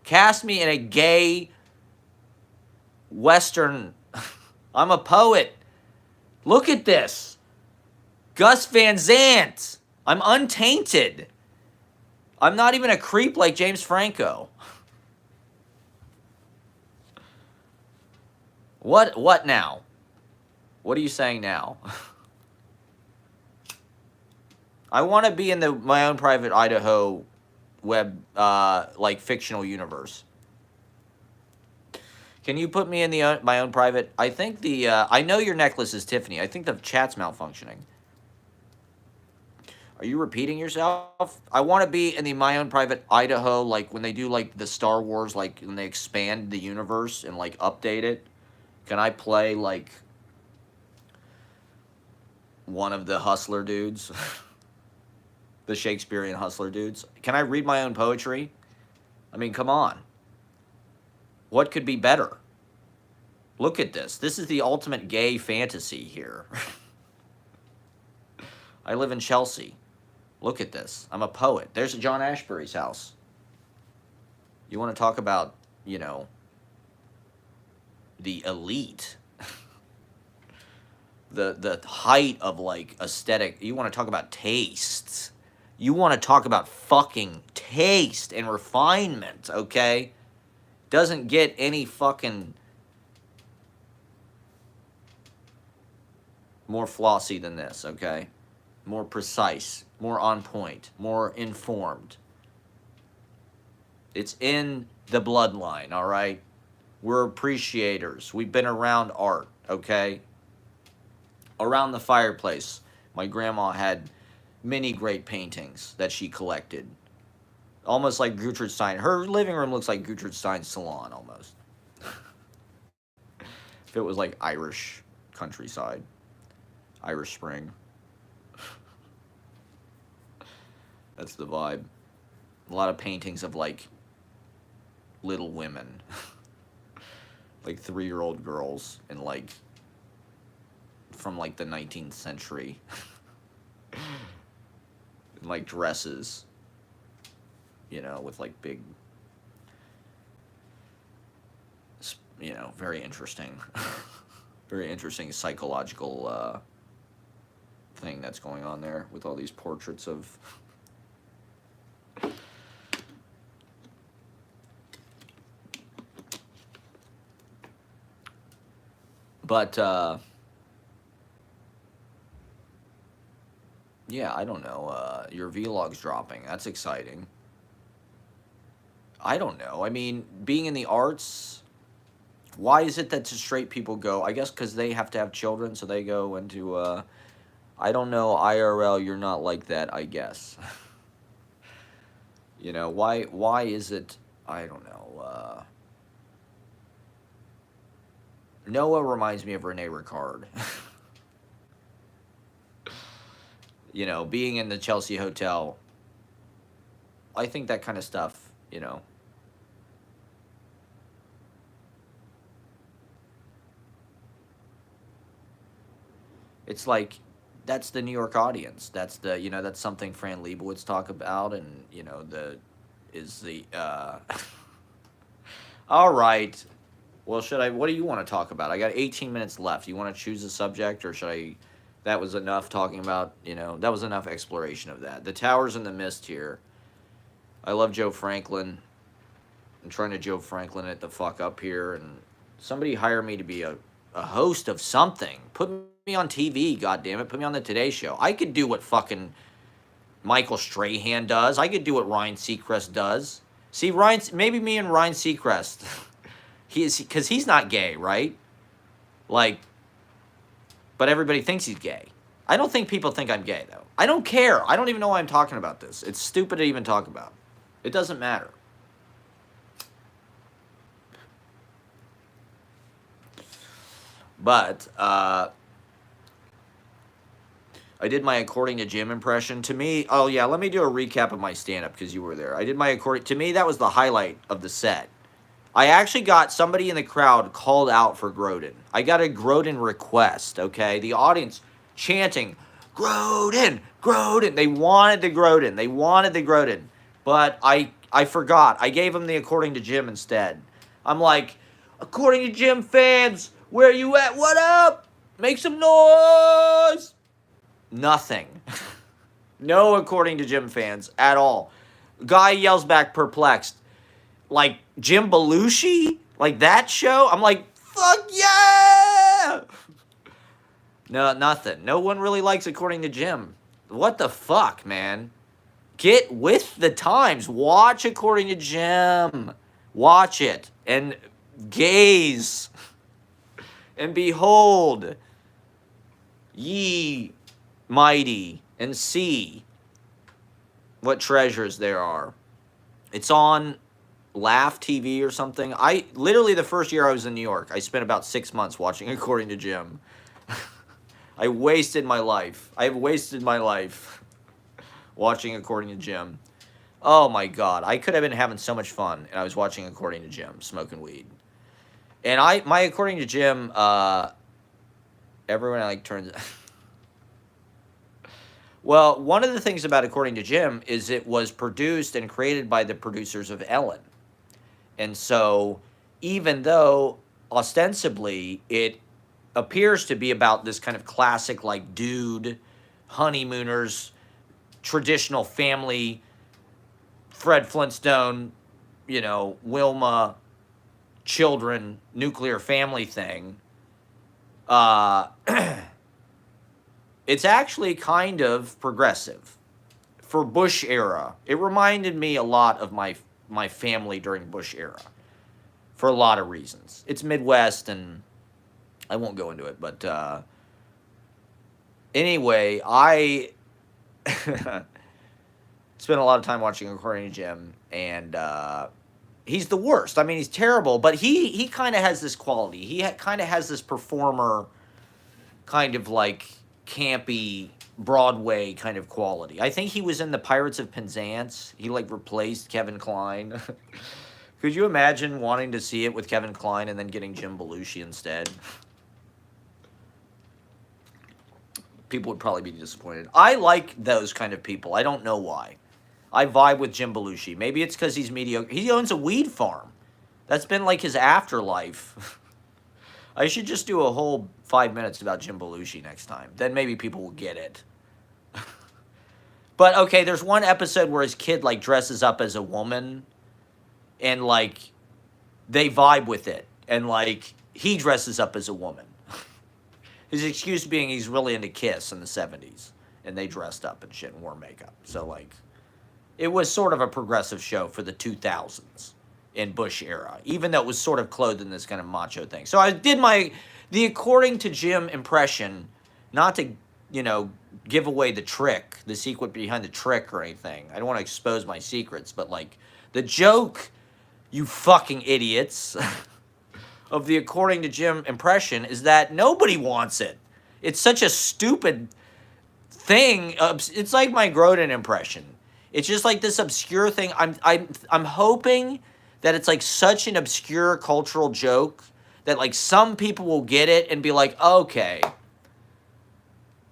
Speaker 1: Cast me in a gay Western... I'm a poet. Look at this. Gus Van Sant. I'm untainted. I'm not even a creep like James Franco. What now? What are you saying now? I want to be in my own private Idaho web, like, fictional universe. Can you put me in my own private? I think I know your necklace is Tiffany. I think the chat's malfunctioning. Are you repeating yourself? I want to be in my own private Idaho, like when they do like the Star Wars, like when they expand the universe and like update it. Can I play like one of the hustler dudes? The Shakespearean hustler dudes? Can I read my own poetry? I mean, come on. What could be better? Look at this. This is the ultimate gay fantasy here. I live in Chelsea. Look at this. I'm a poet. There's John Ashbery's house. You want to talk about, the elite, the height of like aesthetic. You want to talk about tastes. You want to talk about fucking taste and refinement, okay? Doesn't get any fucking more flossy than this, okay? More precise, more on point, more informed. It's in the bloodline, all right? We're appreciators. We've been around art, okay? Around the fireplace, my grandma had many great paintings that she collected. Almost like Gertrude Stein. Her living room looks like Gertrude Stein's salon almost. If it was like Irish countryside, Irish Spring. That's the vibe. A lot of paintings of like little women. Like 3-year-old girls and like from like the 19th century. Like dresses, with like big, very interesting, very interesting psychological thing that's going on there with all these portraits of. But, yeah, I don't know. Your vlog's dropping. That's exciting. I don't know. I mean, being in the arts, why is it that straight people go? I guess because they have to have children, so they go into, I don't know, IRL, you're not like that, I guess. Why is it, I don't know, Noah reminds me of Rene Ricard. Being in the Chelsea Hotel, I think that kind of stuff, it's like, that's the New York audience. That's that's something Fran Lebowitz talk about, and, all right. Well, what do you want to talk about? I got 18 minutes left. You want to choose a subject, or should I, that was enough talking about, that was enough exploration of that. The Towers in the Mist here. I love Joe Franklin. I'm trying to Joe Franklin it the fuck up here, and somebody hire me to be a host of something. Put me on TV, goddammit. Put me on the Today Show. I could do what fucking Michael Strahan does. I could do what Ryan Seacrest does. See, maybe me and Ryan Seacrest, because he's not gay, right? Like, but everybody thinks he's gay. I don't think people think I'm gay, though. I don't care. I don't even know why I'm talking about this. It's stupid to even talk about. It doesn't matter. But, I did my According to Jim impression. To me, oh yeah, let me do a recap of my stand-up because you were there. I did my to me, that was the highlight of the set. I actually got somebody in the crowd called out for Grodin. I got a Grodin request, okay? The audience chanting, Grodin, Grodin. They wanted the Grodin. They wanted the Grodin. But I forgot. I gave them the According to Jim instead. I'm like, According to Jim fans, where you at? What up? Make some noise. Nothing. No According to Jim fans at all. Guy yells back perplexed. Like Jim Belushi? Like that show? I'm like, fuck yeah! No, nothing. No one really likes According to Jim. What the fuck, man? Get with the times. Watch According to Jim. Watch it. And gaze. And behold. Ye mighty. And see what treasures there are. It's on Laugh TV or something. I literally, the first year I was in New York, I spent about 6 months watching According to Jim. I wasted my life. I've wasted my life watching According to Jim. Oh my God. I could have been having so much fun, and I was watching According to Jim, smoking weed. And my According to Jim, everyone like turns. Well, one of the things about According to Jim is it was produced and created by the producers of Ellen. And so, even though ostensibly it appears to be about this kind of classic, like, dude, honeymooners, traditional family, Fred Flintstone, Wilma, children, nuclear family thing, uh, it's actually kind of progressive for Bush era. It reminded me a lot of my family during Bush era for a lot of reasons. It's Midwest, and I won't go into it, but anyway, I spent a lot of time watching According to Jim, and he's the worst. I mean, he's terrible, but he kind of has this quality. He kind of has this performer, kind of like campy Broadway kind of quality. I think he was in the Pirates of Penzance. He like replaced Kevin Kline. Could you imagine wanting to see it with Kevin Kline and then getting Jim Belushi instead? People would probably be disappointed. I like those kind of people. I don't know why. I vibe with Jim Belushi. Maybe it's because he's mediocre. He owns a weed farm. That's been like his afterlife. I should just do a whole 5 minutes about Jim Belushi next time. Then maybe people will get it. But okay, there's one episode where his kid like dresses up as a woman, and like they vibe with it, and like he dresses up as a woman. His excuse being he's really into Kiss in the 70s, and they dressed up and shit and wore makeup. So like it was sort of a progressive show for the 2000s in Bush era, even though it was sort of clothed in this kind of macho thing. So I did the According to Jim impression, not to, give away the trick, the secret behind the trick or anything. I don't want to expose my secrets, but like the joke, you fucking idiots, of the According to Jim impression is that nobody wants it. It's such a stupid thing. It's like my Grodin impression. It's just like this obscure thing. I'm hoping that it's like such an obscure cultural joke that like some people will get it and be like, okay,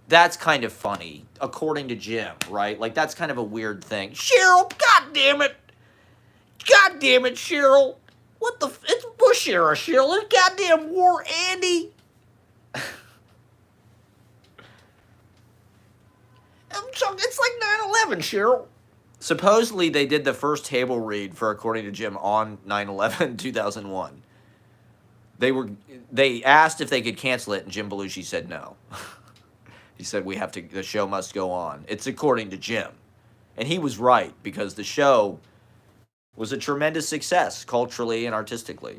Speaker 1: that's kind of funny, according to Jim, right? Like that's kind of a weird thing. Cheryl, god damn it, Cheryl. It's Bush era, Cheryl. It's goddamn war, Andy. It's like 9/11, Cheryl. Supposedly, they did the first table read for According to Jim on 9/11, 2001. They asked if they could cancel it, and Jim Belushi said no. He said, the show must go on. It's According to Jim. And he was right, because the show was a tremendous success, culturally and artistically.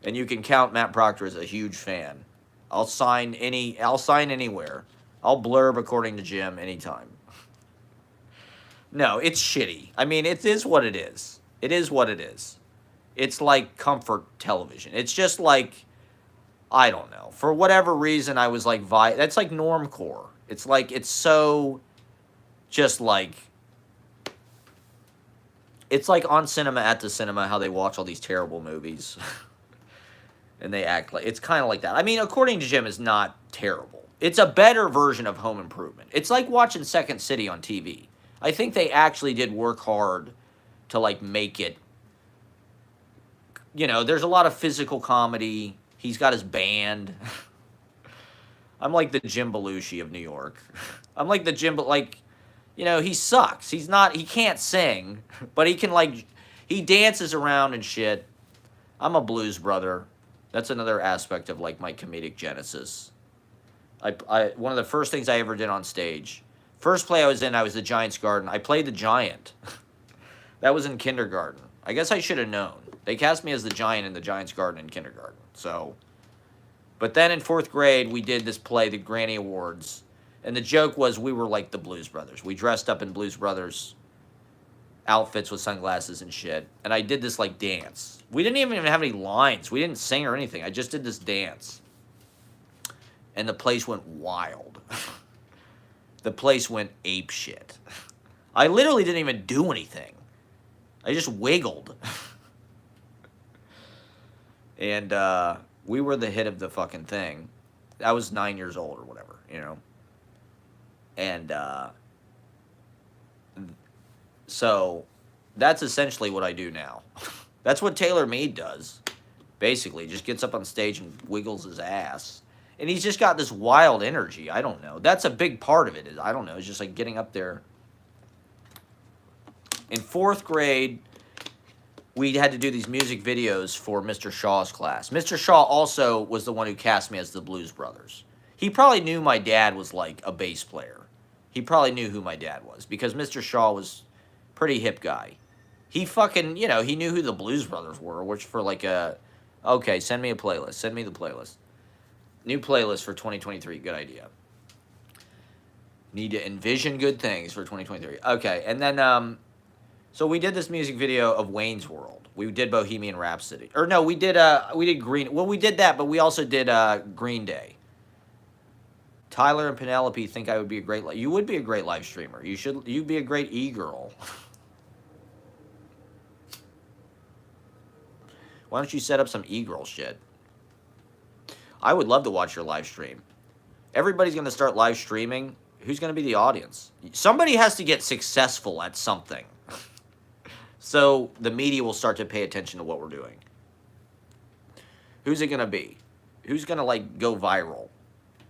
Speaker 1: And you can count Matt Proctor as a huge fan. I'll sign anywhere. I'll blurb According to Jim anytime. No, it's shitty. I mean, it is what it is. It is what it is. It's like comfort television. It's just like, I don't know. For whatever reason, I was like, that's like normcore. It's like, it's so just like, it's like on Cinema at the Cinema, how they watch all these terrible movies. And they act like, it's kind of like that. I mean, According to Jim is not terrible. It's a better version of Home Improvement. It's like watching Second City on TV. I think they actually did work hard to like make it, there's a lot of physical comedy. He's got his band. I'm like the Jim Belushi of New York. I'm like the he sucks. He can't sing, but he can he dances around and shit. I'm a blues brother. That's another aspect of like my comedic genesis. One of the first things I ever did on stage, first play I was in, I was the Giant's Garden. I played the Giant. That was in kindergarten. I guess I should have known. They cast me as the Giant in the Giant's Garden in kindergarten. So, but then in 4th grade, we did this play, the Granny Awards. And the joke was we were like the Blues Brothers. We dressed up in Blues Brothers outfits with sunglasses and shit. And I did this like dance. We didn't even have any lines. We didn't sing or anything. I just did this dance. And the place went wild. The place went ape shit. I literally didn't even do anything. I just wiggled. And we were the hit of the fucking thing. I was 9 years old or whatever, And so that's essentially what I do now. That's what Taylor Made does. Basically, just gets up on stage and wiggles his ass. And he's just got this wild energy. I don't know. That's a big part of it. I don't know. It's just like getting up there. In 4th grade, we had to do these music videos for Mr. Shaw's class. Mr. Shaw also was the one who cast me as the Blues Brothers. He probably knew my dad was like a bass player. He probably knew who my dad was because Mr. Shaw was a pretty hip guy. He fucking, you know, he knew who the Blues Brothers were, which for like a, okay, send me a playlist. Send me the playlist. New playlist for 2023. Good idea. Need to envision good things for 2023. Okay, and then, so we did this music video of Wayne's World. We did Bohemian Rhapsody. Or no, we did Green, well, we did that, but we also did Green Day. Tyler and Penelope think I would be a great, you would be a great live streamer. You'd be a great e-girl. Why don't you set up some e-girl shit? I would love to watch your live stream. Everybody's going to start live streaming. Who's going to be the audience? Somebody has to get successful at something. So the media will start to pay attention to what we're doing. Who's it going to be? Who's going to, like, go viral?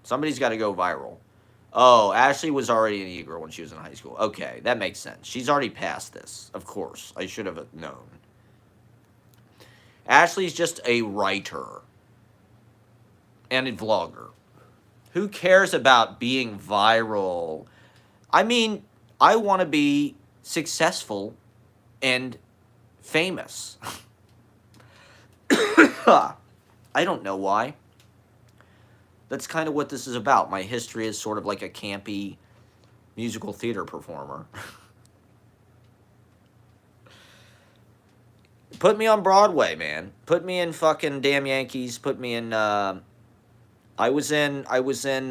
Speaker 1: Somebody's got to go viral. Oh, Ashley was already an e-girl when she was in high school. Okay, that makes sense. She's already past this. Of course. I should have known. Ashley's just a writer. And a vlogger. Who cares about being viral? I mean, I want to be successful and famous. I don't know why. That's kind of what this is about. My history is sort of like a campy musical theater performer. Put me on Broadway, man. Put me in fucking Damn Yankees. Put me in, I was in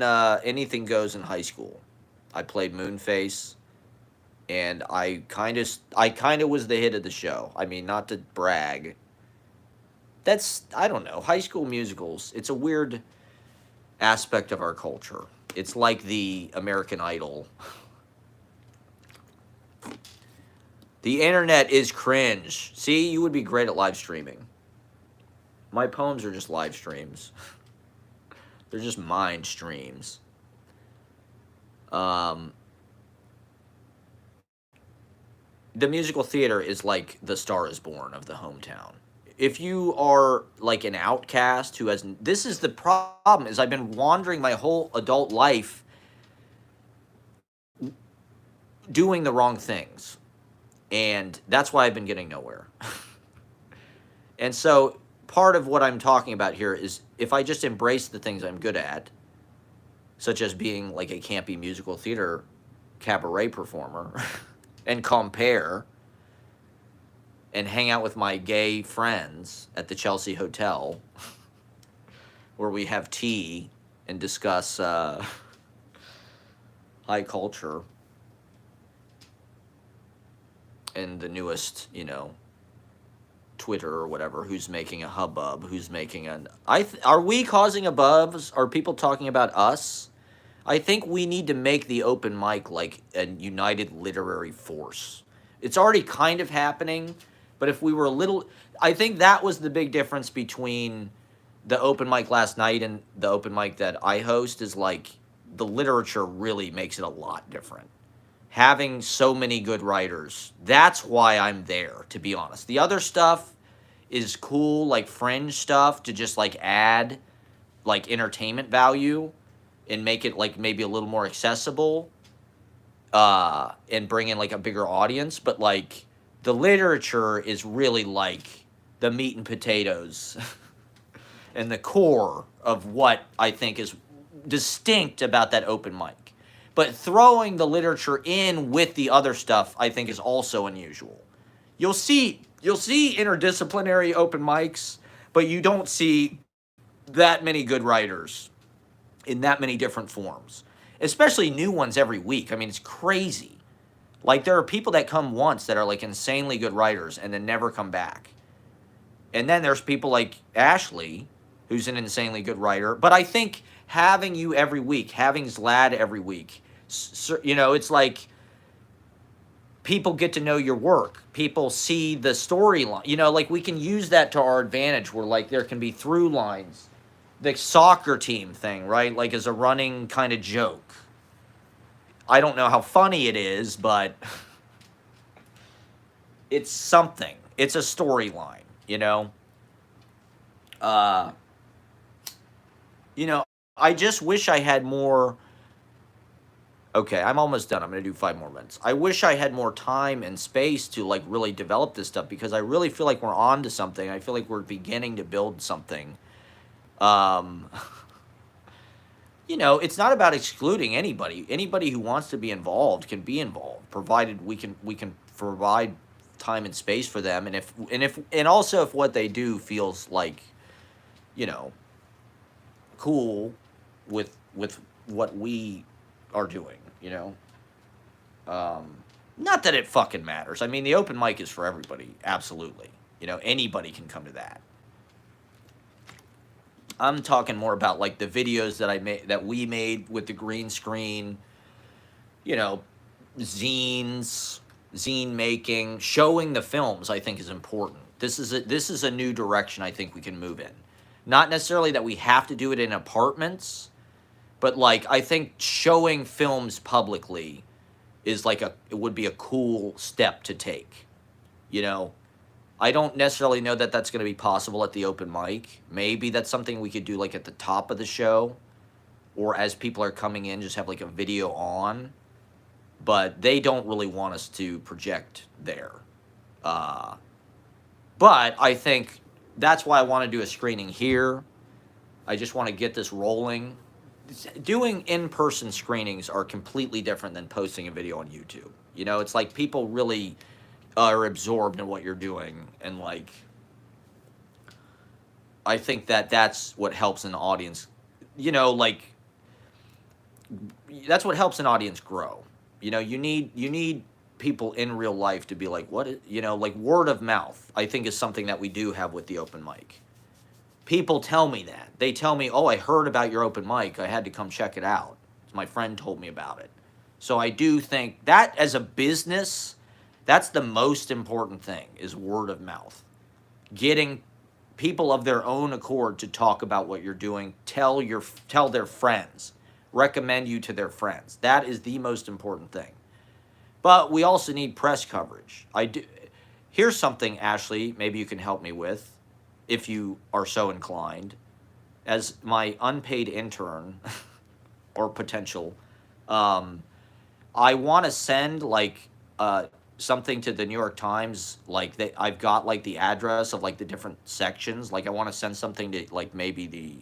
Speaker 1: Anything Goes in high school. I played Moonface. And I kind of was the hit of the show. I mean, not to brag. I don't know. High school musicals, it's a weird aspect of our culture. It's like the American Idol. The internet is cringe. See, you would be great at live streaming. My poems are just live streams. They're just mind streams. The musical theater is like the Star is Born of the hometown. If you are like an outcast who has... This is the problem, is I've been wandering my whole adult life doing the wrong things. And that's why I've been getting nowhere. And so part of what I'm talking about here is if I just embrace the things I'm good at, such as being like a campy musical theater cabaret performer, and compare, and hang out with my gay friends at the Chelsea Hotel, where we have tea and discuss high culture and the newest, you know, Twitter or whatever, who's making a hubbub, who's making an... Are we causing a buzz? Are people talking about us? I think we need to make the open mic like a united literary force. It's already kind of happening, but if we were a little... I think that was the big difference between the open mic last night and the open mic that I host, is like the literature really makes it a lot different. Having so many good writers, that's why I'm there, to be honest. The other stuff is cool, like fringe stuff, to just like add like entertainment value and make it like maybe a little more accessible, and bring in like a bigger audience. But like the literature is really like the meat and potatoes and the core of what I think is distinct about that open mic. But throwing the literature in with the other stuff, I think, is also unusual. You'll see interdisciplinary open mics, but you don't see that many good writers in that many different forms, especially new ones every week. I mean, it's crazy. Like, there are people that come once that are like insanely good writers and then never come back. And then there's people like Ashley, who's an insanely good writer. But I think having you every week, having Zlad every week, you know, it's like people get to know your work. People see the storyline. You know, like we can use that to our advantage where like there can be through lines. The soccer team thing, right? Like as a running kind of joke. I don't know how funny it is, but it's something. It's a storyline, you know? Uh, you know, I just wish I had more. Okay, I'm almost done. I'm going to do 5 more minutes. I wish I had more time and space to like really develop this stuff because I really feel like we're on to something. I feel like we're beginning to build something. Um, you know, it's not about excluding anybody. Anybody who wants to be involved can be involved, provided we can provide time and space for them, and also if what they do feels like, you know, cool with what we are doing, you know. Not that it fucking matters. I mean, the open mic is for everybody, absolutely. You know, anybody can come to that. I'm talking more about like the videos that we made with the green screen, you know, zines, zine making, showing the films. I think is important. This is a new direction I think we can move in. Not necessarily that we have to do it in apartments, but like I think showing films publicly is like it would be a cool step to take. You know, I don't necessarily know that that's going to be possible at the open mic. Maybe that's something we could do like at the top of the show or as people are coming in, just have like a video on. But they don't really want us to project there. But I think that's why I want to do a screening here. I just want to get this rolling. Doing in-person screenings are completely different than posting a video on YouTube. You know, it's like people really are absorbed in what you're doing, and like I think that that's what helps an audience, you know, like that's what helps an audience grow. You know, you need people in real life to be like, what is, you know, like word of mouth, I think is something that we do have with the open mic. People tell me that. They tell me, oh, I heard about your open mic. I had to come check it out. My friend told me about it. So I do think that as a business, that's the most important thing is word of mouth. Getting people of their own accord to talk about what you're doing, tell their friends, recommend you to their friends. That is the most important thing. But we also need press coverage. Here's something, Ashley, maybe you can help me with if you are so inclined. As my unpaid intern or potential, I want to send like something to the New York Times. Like I've got like the address of like the different sections. Like I want to send something to like maybe the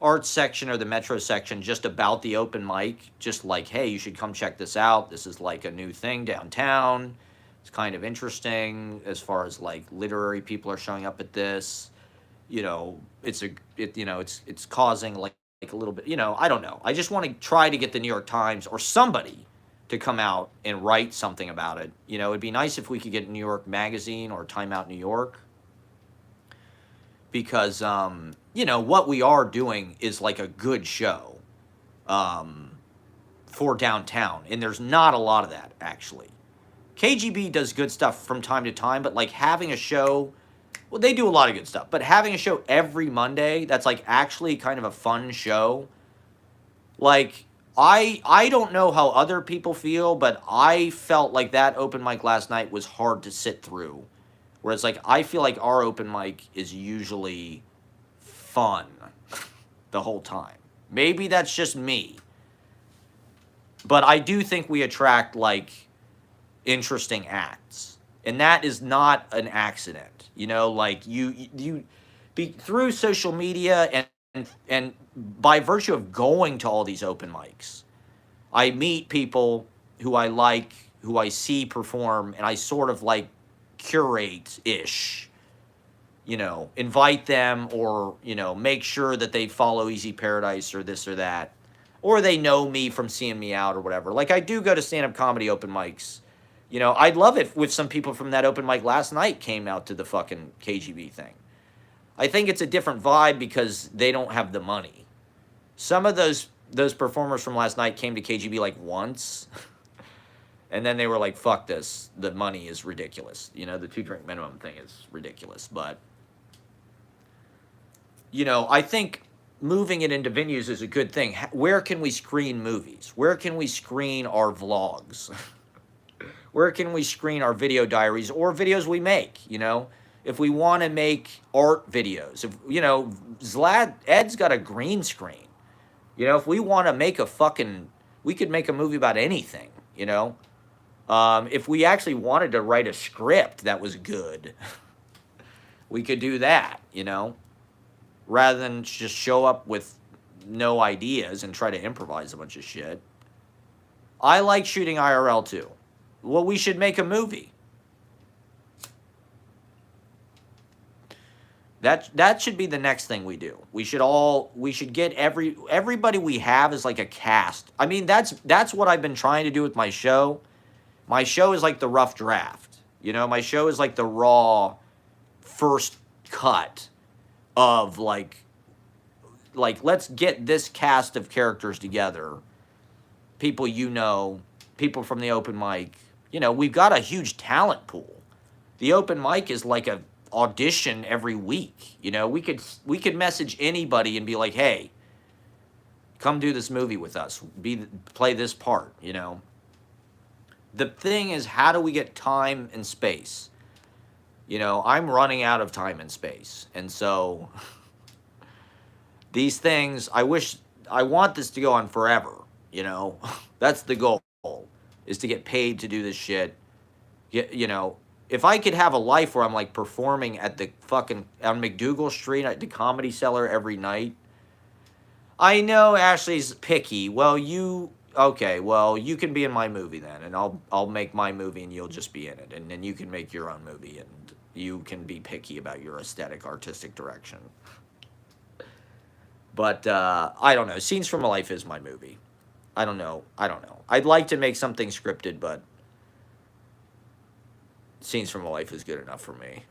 Speaker 1: arts section or the metro section just about the open mic. Just like, hey, you should come check this out. This is like a new thing downtown. It's kind of interesting as far as like literary people are showing up at this. You know, it's causing like a little bit, you know, I don't know. I just want to try to get the New York Times or somebody to come out and write something about it. You know, it'd be nice if we could get New York Magazine or Time Out New York. Because, you know, what we are doing is like a good show for downtown. And there's not a lot of that, actually. KGB does good stuff from time to time, but like having a show, well, they do a lot of good stuff, but having a show every Monday that's like actually kind of a fun show, like I don't know how other people feel, but I felt like that open mic last night was hard to sit through. Whereas like I feel like our open mic is usually fun the whole time. Maybe that's just me. But I do think we attract like interesting acts. And that is not an accident. You know, like you through social media and by virtue of going to all these open mics, I meet people who I like, who I see perform, and I sort of like curate-ish, you know, invite them or, you know, make sure that they follow Easy Paradise or this or that, or they know me from seeing me out or whatever. Like I do go to stand-up comedy open mics. You know, I'd love it if some people from that open mic last night came out to the fucking KGB thing. I think it's a different vibe because they don't have the money. Some of those performers from last night came to KGB like once. And then they were like, fuck this. The money is ridiculous. You know, the 2 drink minimum thing is ridiculous. But, you know, I think moving it into venues is a good thing. Where can we screen movies? Where can we screen our vlogs? Where can we screen our video diaries or videos we make, you know? If we want to make art videos, if, you know, Ed's got a green screen. You know, if we want to make a fucking, we could make a movie about anything, you know? If we actually wanted to write a script that was good, we could do that, you know? Rather than just show up with no ideas and try to improvise a bunch of shit. I like shooting IRL too. Well, we should make a movie. That should be the next thing we do. We should get everybody we have is like a cast. I mean, that's what I've been trying to do with my show. My show is like the rough draft. You know, my show is like the raw first cut of like let's get this cast of characters together. People you know, people from the open mic. You know, we've got a huge talent pool. The open mic is like a audition every week. You know, we could message anybody and be like, "Hey, come do this movie with us. Play this part," you know. The thing is, how do we get time and space? You know, I'm running out of time and space. And so these things, I want this to go on forever, you know. That's the goal, is to get paid to do this shit. You know, if I could have a life where I'm like performing at the fucking on McDougal Street at the Comedy Cellar every night. I know Ashley's picky. Well, you can be in my movie then, and I'll make my movie and you'll just be in it, and then you can make your own movie and you can be picky about your aesthetic, artistic direction. But I don't know. Scenes from a Life is my movie. I don't know. I'd like to make something scripted, but Scenes from a Life is good enough for me.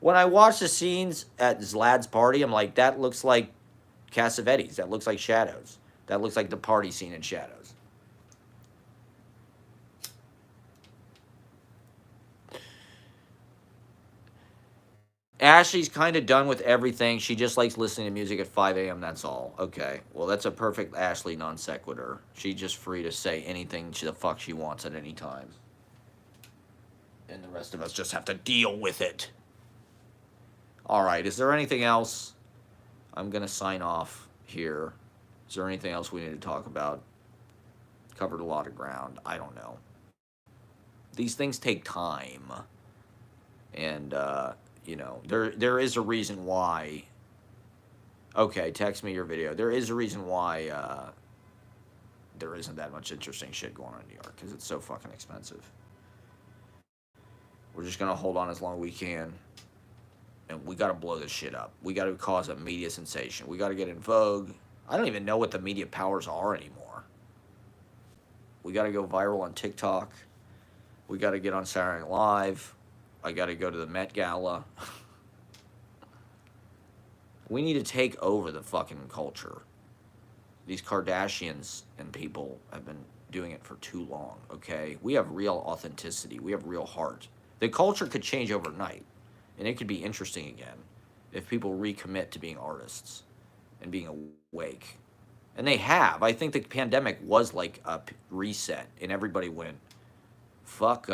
Speaker 1: When I watch the scenes at Zlad's party, I'm like, that looks like Cassavetes. That looks like Shadows. That looks like the party scene in Shadows. Ashley's kind of done with everything. She just likes listening to music at 5 a.m. That's all. Okay. Well, that's a perfect Ashley non sequitur. She's just free to say anything the fuck she wants at any time. And the rest of us just have to deal with it. All right. Is there anything else? I'm going to sign off here. Is there anything else we need to talk about? Covered a lot of ground. I don't know. These things take time. And, you know, there is a reason why. Okay, text me your video. There is a reason why there isn't that much interesting shit going on in New York, because it's so fucking expensive. We're just going to hold on as long as we can. And we got to blow this shit up. We got to cause a media sensation. We got to get in vogue. I don't even know what the media powers are anymore. We got to go viral on TikTok. We got to get on Saturday Night Live. I got to go to the Met Gala. We need to take over the fucking culture. These Kardashians and people have been doing it for too long, okay? We have real authenticity. We have real heart. The culture could change overnight, and it could be interesting again if people recommit to being artists and being awake. And they have. I think the pandemic was like a reset, and everybody went, fuck,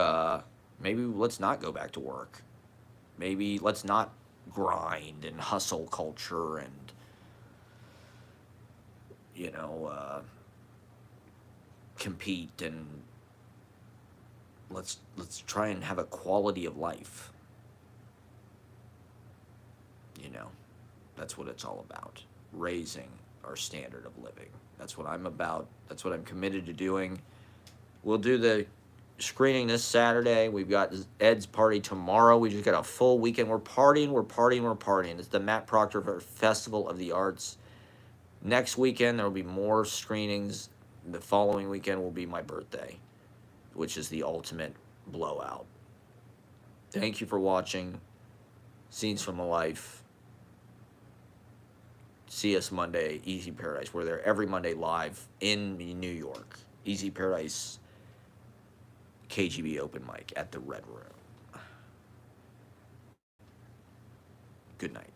Speaker 1: maybe let's not go back to work. Maybe let's not grind and hustle culture and, you know, compete, and let's try and have a quality of life. You know, that's what it's all about. Raising our standard of living. That's what I'm about. That's what I'm committed to doing. We'll do the screening this Saturday. We've got Ed's party tomorrow. We just got a full weekend. We're partying. It's the Matt Proctor Festival of the Arts. Next weekend, there will be more screenings. The following weekend will be my birthday, which is the ultimate blowout. Thank you for watching Scenes from a Life. See us Monday, Easy Paradise. We're there every Monday live in New York. Easy Paradise KGB open mic at the Red Room. Good night.